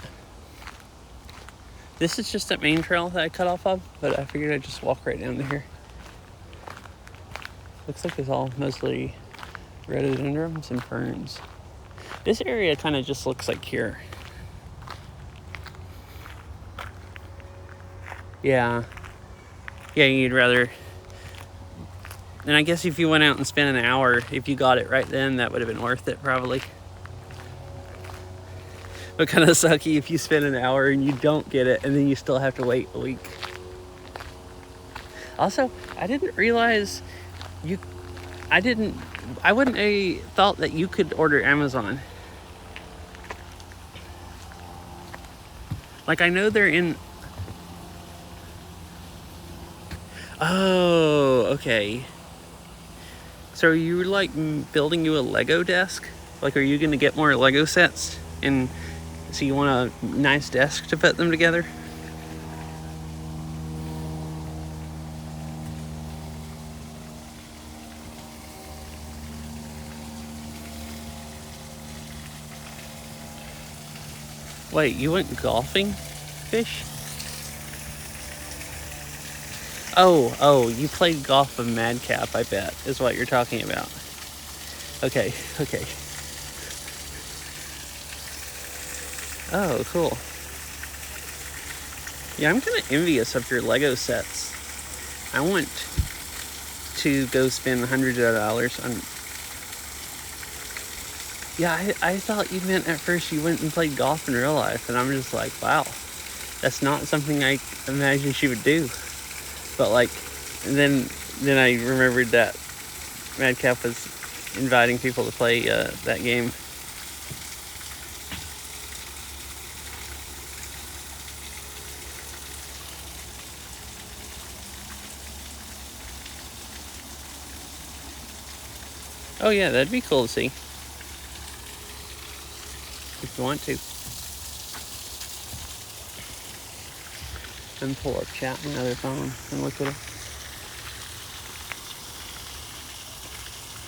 This is just that main trail that I cut off of, but I figured I'd just walk right down to here. Looks like it's all mostly rhododendrons and ferns. This area kind of just looks like here. Yeah, you'd rather... And I guess if you went out and spent an hour, if you got it right then, that would have been worth it, probably. But kind of sucky if you spend an hour and you don't get it, and then you still have to wait a week. Also, I didn't realize I wouldn't have thought that you could order Amazon. Like, I know they're in... Oh, okay. So are you, like, building you a Lego desk? Like, are you going to get more Lego sets? And so you want a nice desk to put them together? Wait, you went golfing, Fish? Oh, you played golf with Madcap, I bet, is what you're talking about. Okay. Oh, cool. Yeah, I'm kind of envious of your Lego sets. I want to go spend hundreds of dollars on... Yeah, I thought you meant at first you went and played golf in real life, and I'm just like, wow, that's not something I imagined she would do. But, like, then I remembered that Madcap was inviting people to play that game. Oh yeah, that'd be cool to see. If you want to. And pull up chat on another phone and look at it.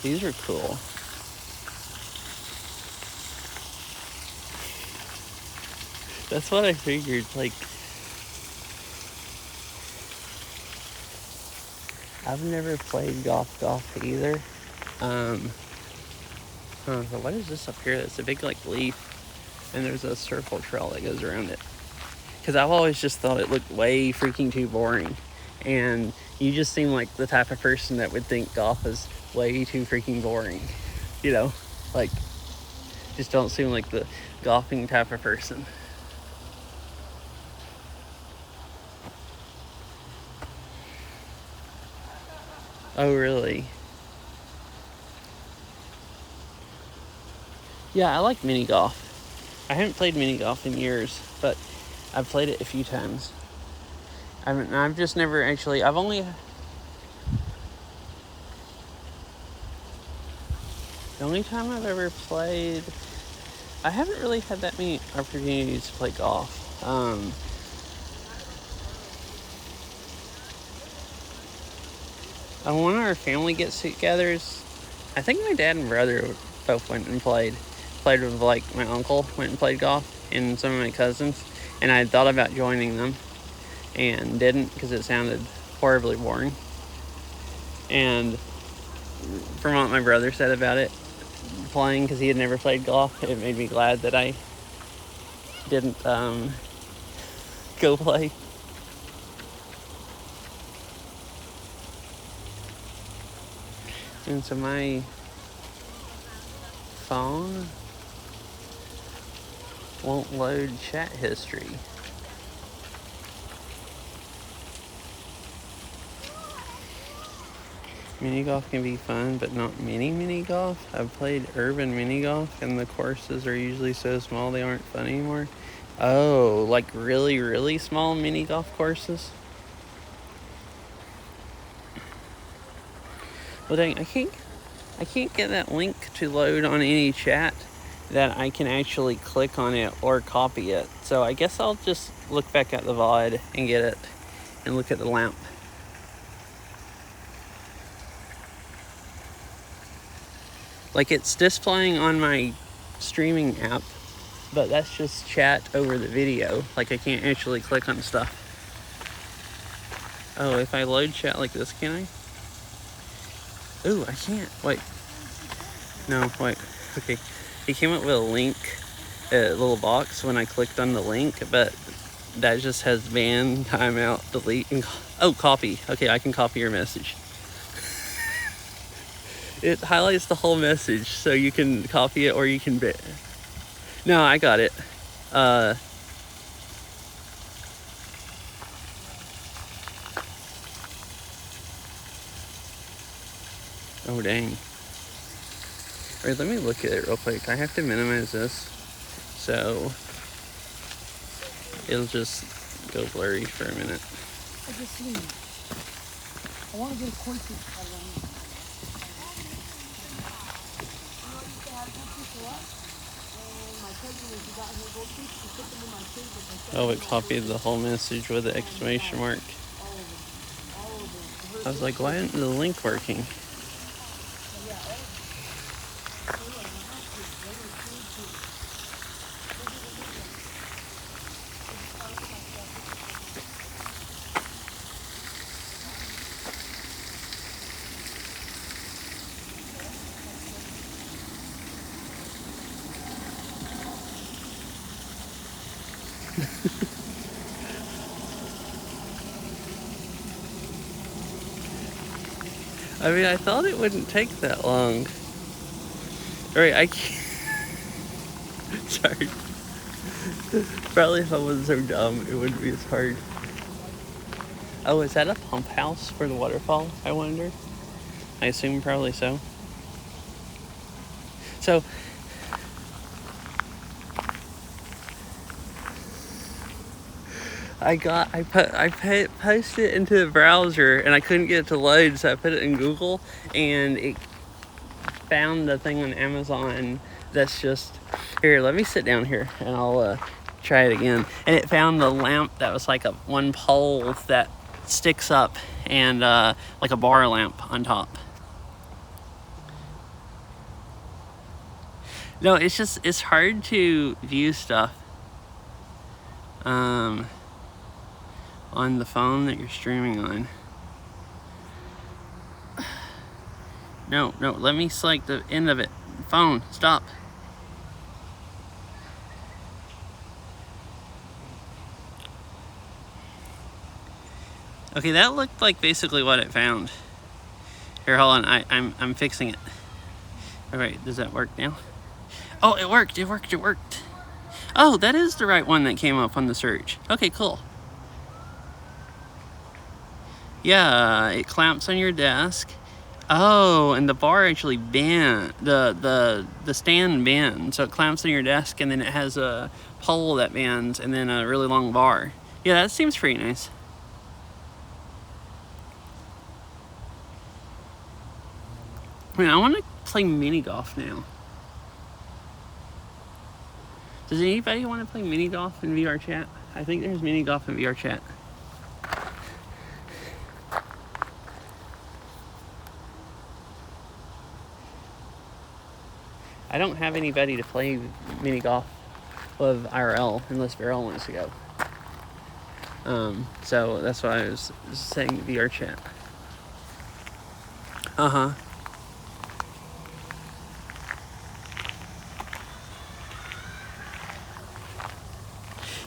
These are cool. That's what I figured, like... I've never played golf either. So what is this up here? That's a big, like, leaf. And there's a circle trail that goes around it. Because I've always just thought it looked way freaking too boring. And you just seem like the type of person that would think golf is way too freaking boring. You know? Like, just don't seem like the golfing type of person. Oh, really? Yeah, I like mini golf. I haven't played mini golf in years, but I've played it a few times. I've just never actually... The only time I've ever played... I haven't really had that many opportunities to play golf. On one of our family get-togethers, I think my dad and brother both went and played with, like, my uncle went and played golf, and some of my cousins, and I thought about joining them and didn't because it sounded horribly boring. And from what my brother said about it, playing, because he had never played golf, it made me glad that I didn't go play. And so my phone won't load chat history. Mini golf can be fun, but not mini golf. I've played urban mini golf, and the courses are usually so small they aren't fun anymore. Oh, like really small mini golf courses? Well, dang, I can't get that link to load on any chat that I can actually click on it or copy it. So I guess I'll just look back at the VOD and get it and look at the lamp. Like, it's displaying on my streaming app, but that's just chat over the video. Like, I can't actually click on stuff. Oh, if I load chat like this, can I? Ooh, I can't. Wait. No, wait. Okay. It came up with a link, a little box when I clicked on the link, but that just has ban, timeout, delete, and copy. Okay, I can copy your message. It highlights the whole message, so you can copy it or you can No, I got it. Oh, dang. Alright, let me look at it real quick. I have to minimize this, so it'll just go blurry for a minute. I just seen it. I want to get a question. Oh, it copied the whole message with an exclamation mark. I was like, why isn't the link working? I mean, I thought it wouldn't take that long. Alright, I can't. Sorry. Probably if I wasn't so dumb, it wouldn't be as hard. Oh, is that a pump house for the waterfall, I wonder? I assume probably so. So, I posted it into the browser and I couldn't get it to load, so I put it in Google and it found the thing on Amazon that's just here. Let me sit down here and I'll try it again. And it found the lamp that was like one pole that sticks up and like a bar lamp on top. No, it's hard to view stuff on the phone that you're streaming on. No, let me select the end of it. Phone, stop. Okay, that looked like basically what it found. Here, hold on, I'm fixing it. Alright, does that work now? Oh, it worked. Oh, that is the right one that came up on the search. Okay, cool. Yeah, it clamps on your desk. Oh, and the bar actually bent. The stand bends, so it clamps on your desk, and then it has a pole that bends, and then a really long bar. Yeah, that seems pretty nice. I mean, I want to play mini golf now. Does anybody want to play mini golf in VR chat? I think there's mini golf in VR chat. I don't have anybody to play mini golf with IRL unless Viral wants to go. So that's why I was saying VR chat. Uh-huh.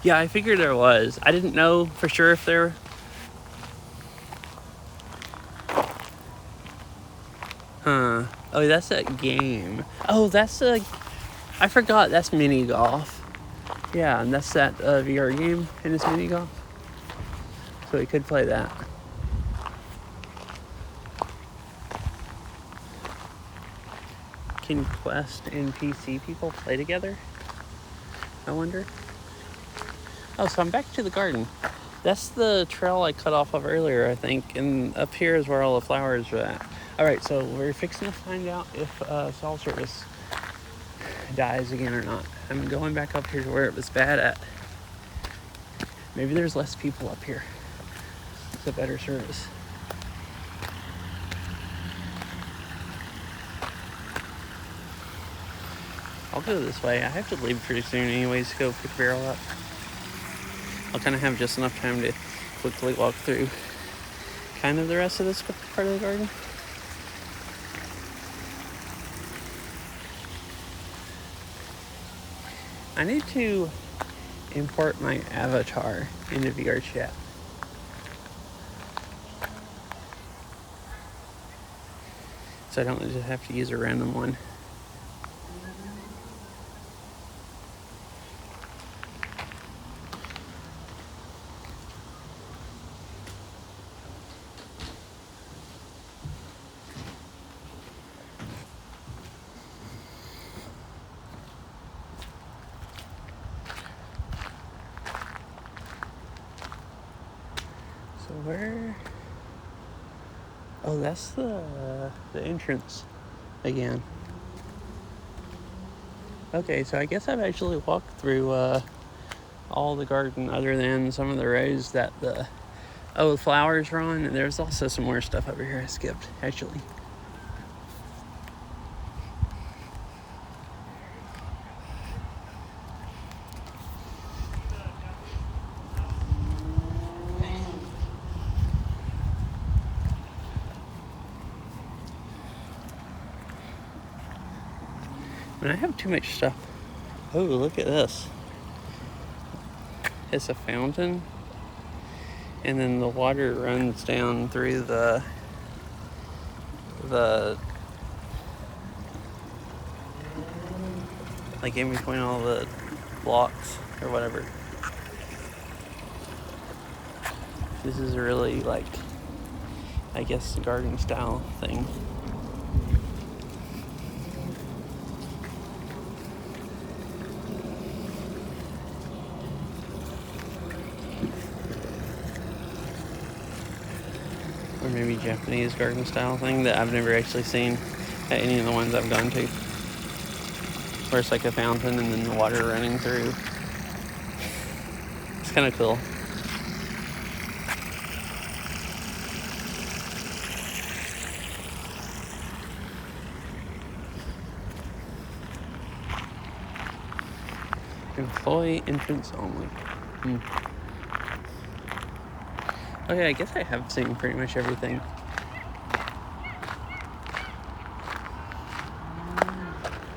Yeah, I figured there was. I didn't know for sure if there... Huh. Oh, that's that game. Oh, that's a... I forgot, that's mini golf. Yeah, and that's that VR game, and it's mini golf. So we could play that. Can Quest and PC people play together? I wonder. Oh, so I'm back to the garden. That's the trail I cut off of earlier, I think, and up here is where all the flowers are at. All right, so we're fixing to find out if cell service dies again or not. I'm going back up here to where it was bad at. Maybe there's less people up here. It's a better service. I'll go this way. I have to leave pretty soon anyways to go pick Beryl up. I'll kind of have just enough time to quickly walk through kind of the rest of this part of the garden. I need to import my avatar into VRChat. So I don't just have to use a random one. So where? Oh, that's the entrance again. Okay, so I guess I've actually walked through all the garden other than some of the rows that the flowers are on, and there's also some more stuff over here I skipped actually. And I have too much stuff. Oh, look at this. It's a fountain. And then the water runs down through the like in between all the blocks or whatever. This is a really like, I guess, garden style thing. Or maybe Japanese garden style thing that I've never actually seen at any of the ones I've gone to. Where it's like a fountain and then the water running through. It's kind of cool. Employee entrance only. Okay, I guess I have seen pretty much everything.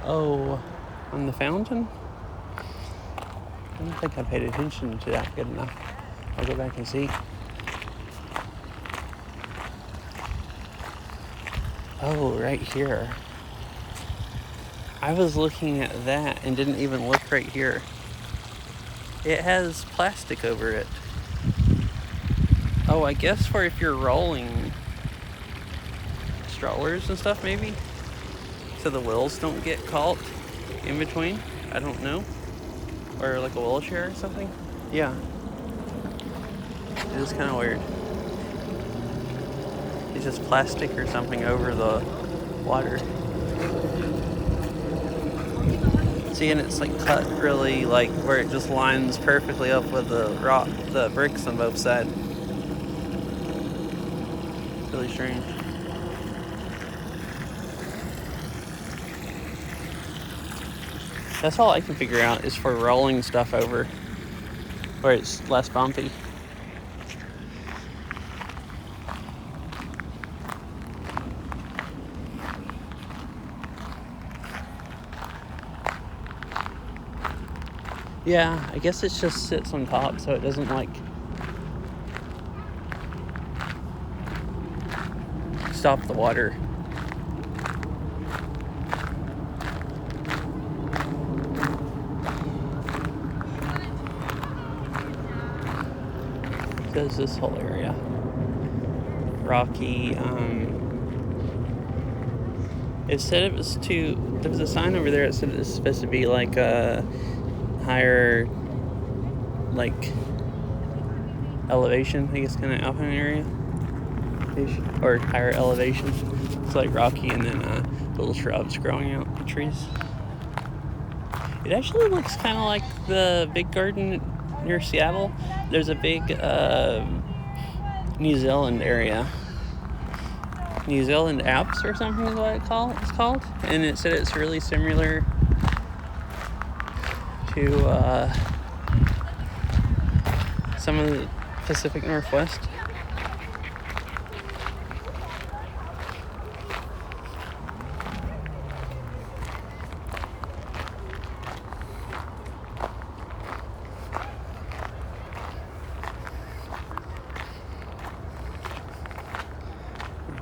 Oh, on the fountain? I don't think I paid attention to that good enough. I'll go back and see. Oh, right here. I was looking at that and didn't even look right here. It has plastic over it. Oh, I guess for if you're rolling strollers and stuff, maybe? So the wheels don't get caught in between? I don't know. Or like a wheelchair or something? Yeah. It is kind of weird. It's just plastic or something over the water. See, and it's like cut really like where it just lines perfectly up with the bricks on both sides. Really strange. That's all I can figure out is for rolling stuff over where it's less bumpy. Yeah, I guess it just sits on top so it doesn't like stop the water. So is this whole area rocky, It said it was there was a sign over there that said it was supposed to be like a higher, like, elevation, I guess, kind of alpine area. Or higher elevation. It's like rocky and then little shrubs growing out the trees. It actually looks kind of like the big garden near Seattle. There's a big New Zealand area. New Zealand Alps or something is what it's called. And it said it's really similar to some of the Pacific Northwest.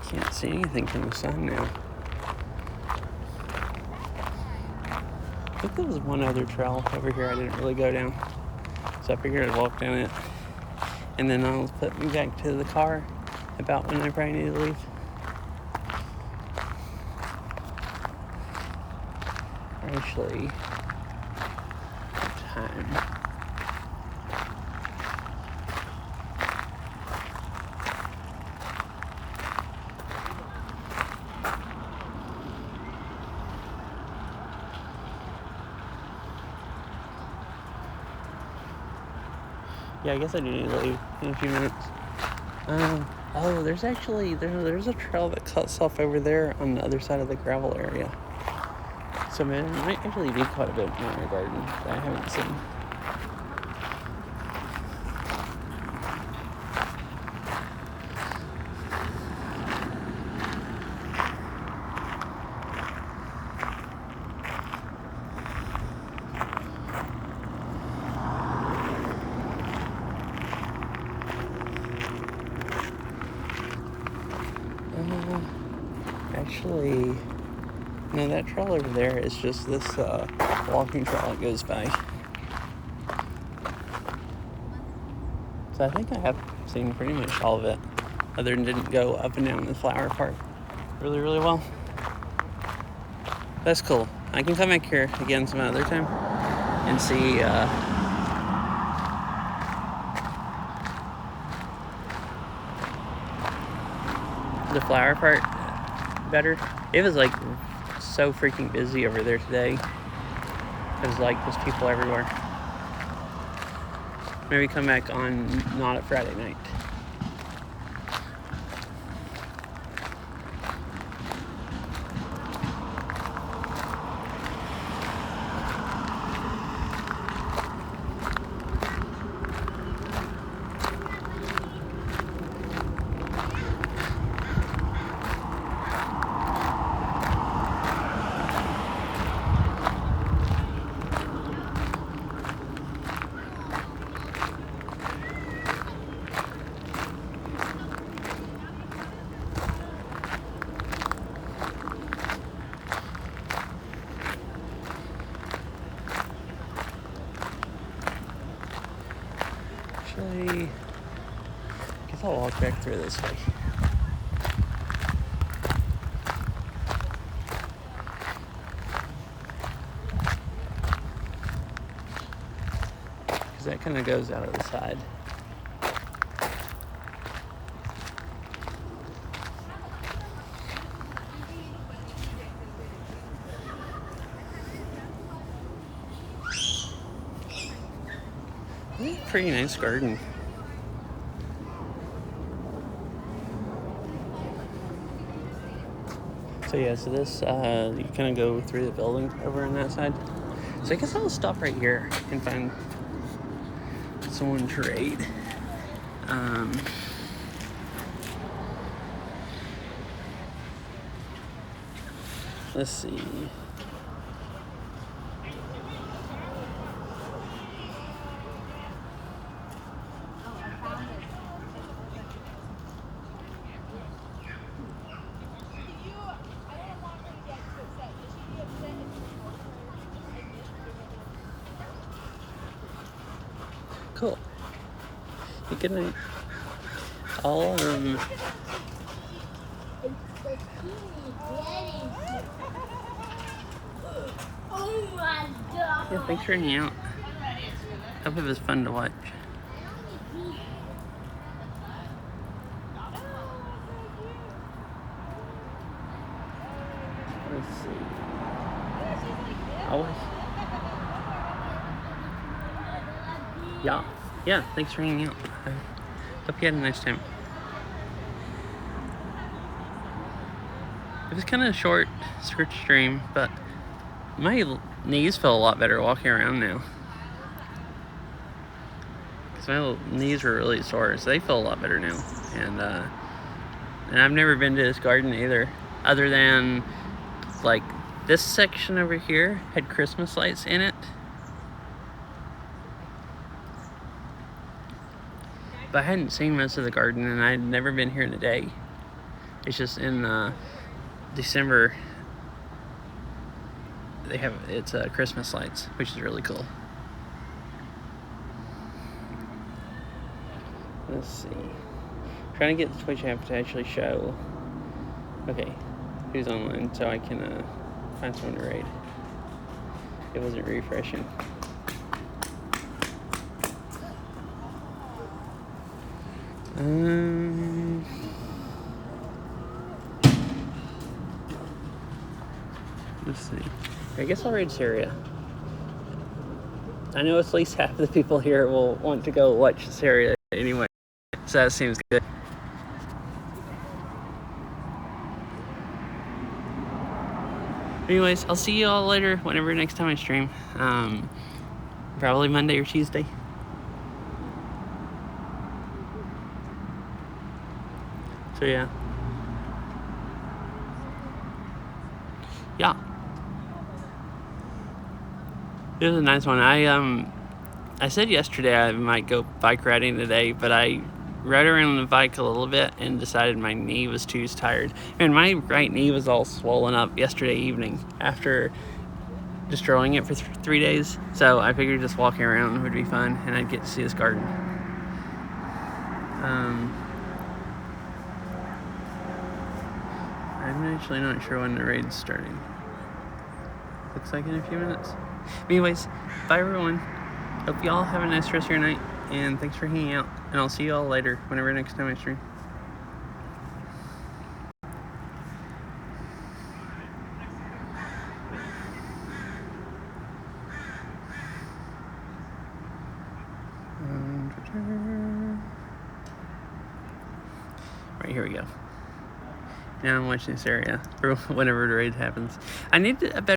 Can't see anything from the sun now. I think there was one other trail over here I didn't really go down. So I figured I'd walk down it. And then I'll put me back to the car about when I probably need to leave. Actually, time. Yeah, I guess I do need to leave in a few minutes. Oh, there's a trail that cuts off over there on the other side of the gravel area. So, man, it might actually be quite a bit more in my garden that I haven't seen. Actually, no, that trail over there is just this walking trail that goes by. So I think I have seen pretty much all of it, other than didn't go up and down the flower part really, really well. That's cool. I can come back here again some other time and see the flower part better. It was like so freaking busy over there today. There's like there's people everywhere. Maybe come back on not a Friday night. Actually, I guess I'll walk back through this way. Because that kind of goes out of the side. Pretty nice garden. So yeah, so this, you kind of go through the building over on that side. So I guess I'll stop right here and find someone to trade. Let's see. Cool. Hey, good night. I'll Oh my god. Yeah, thanks for hanging out. Hope it was fun to watch. Let's see. Always. Yeah, thanks for hanging out. I hope you had a nice time. It was kind of a short stream, but my knees feel a lot better walking around now. Because my knees were really sore, so they feel a lot better now. And I've never been to this garden either, other than like this section over here had Christmas lights in it. But I hadn't seen most of the garden, and I'd never been here in a day. It's just in December it's Christmas lights, which is really cool. Let's see. Trying to get the Twitch app to actually show. Okay, who's online, so I can find someone to raid. It wasn't refreshing. Let's see. I guess I'll raid Syria. I know at least half the people here will want to go watch Syria anyway, so that seems good. Anyways, I'll see you all later, whenever next time I stream. Probably Monday or Tuesday. So yeah. It was a nice one. I said yesterday I might go bike riding today, but I rode around the bike a little bit and decided my knee was too tired. And my right knee was all swollen up yesterday evening after destroying it for 3 days. So I figured just walking around would be fun, and I'd get to see this garden. I'm actually not sure when the raid's starting. Looks like in a few minutes. Anyways, bye everyone. Hope y'all have a nice rest of your night, and thanks for hanging out. And I'll see y'all later, whenever next time I stream. Right, here we go. Now I'm watching this area for whenever the raid happens. I need a better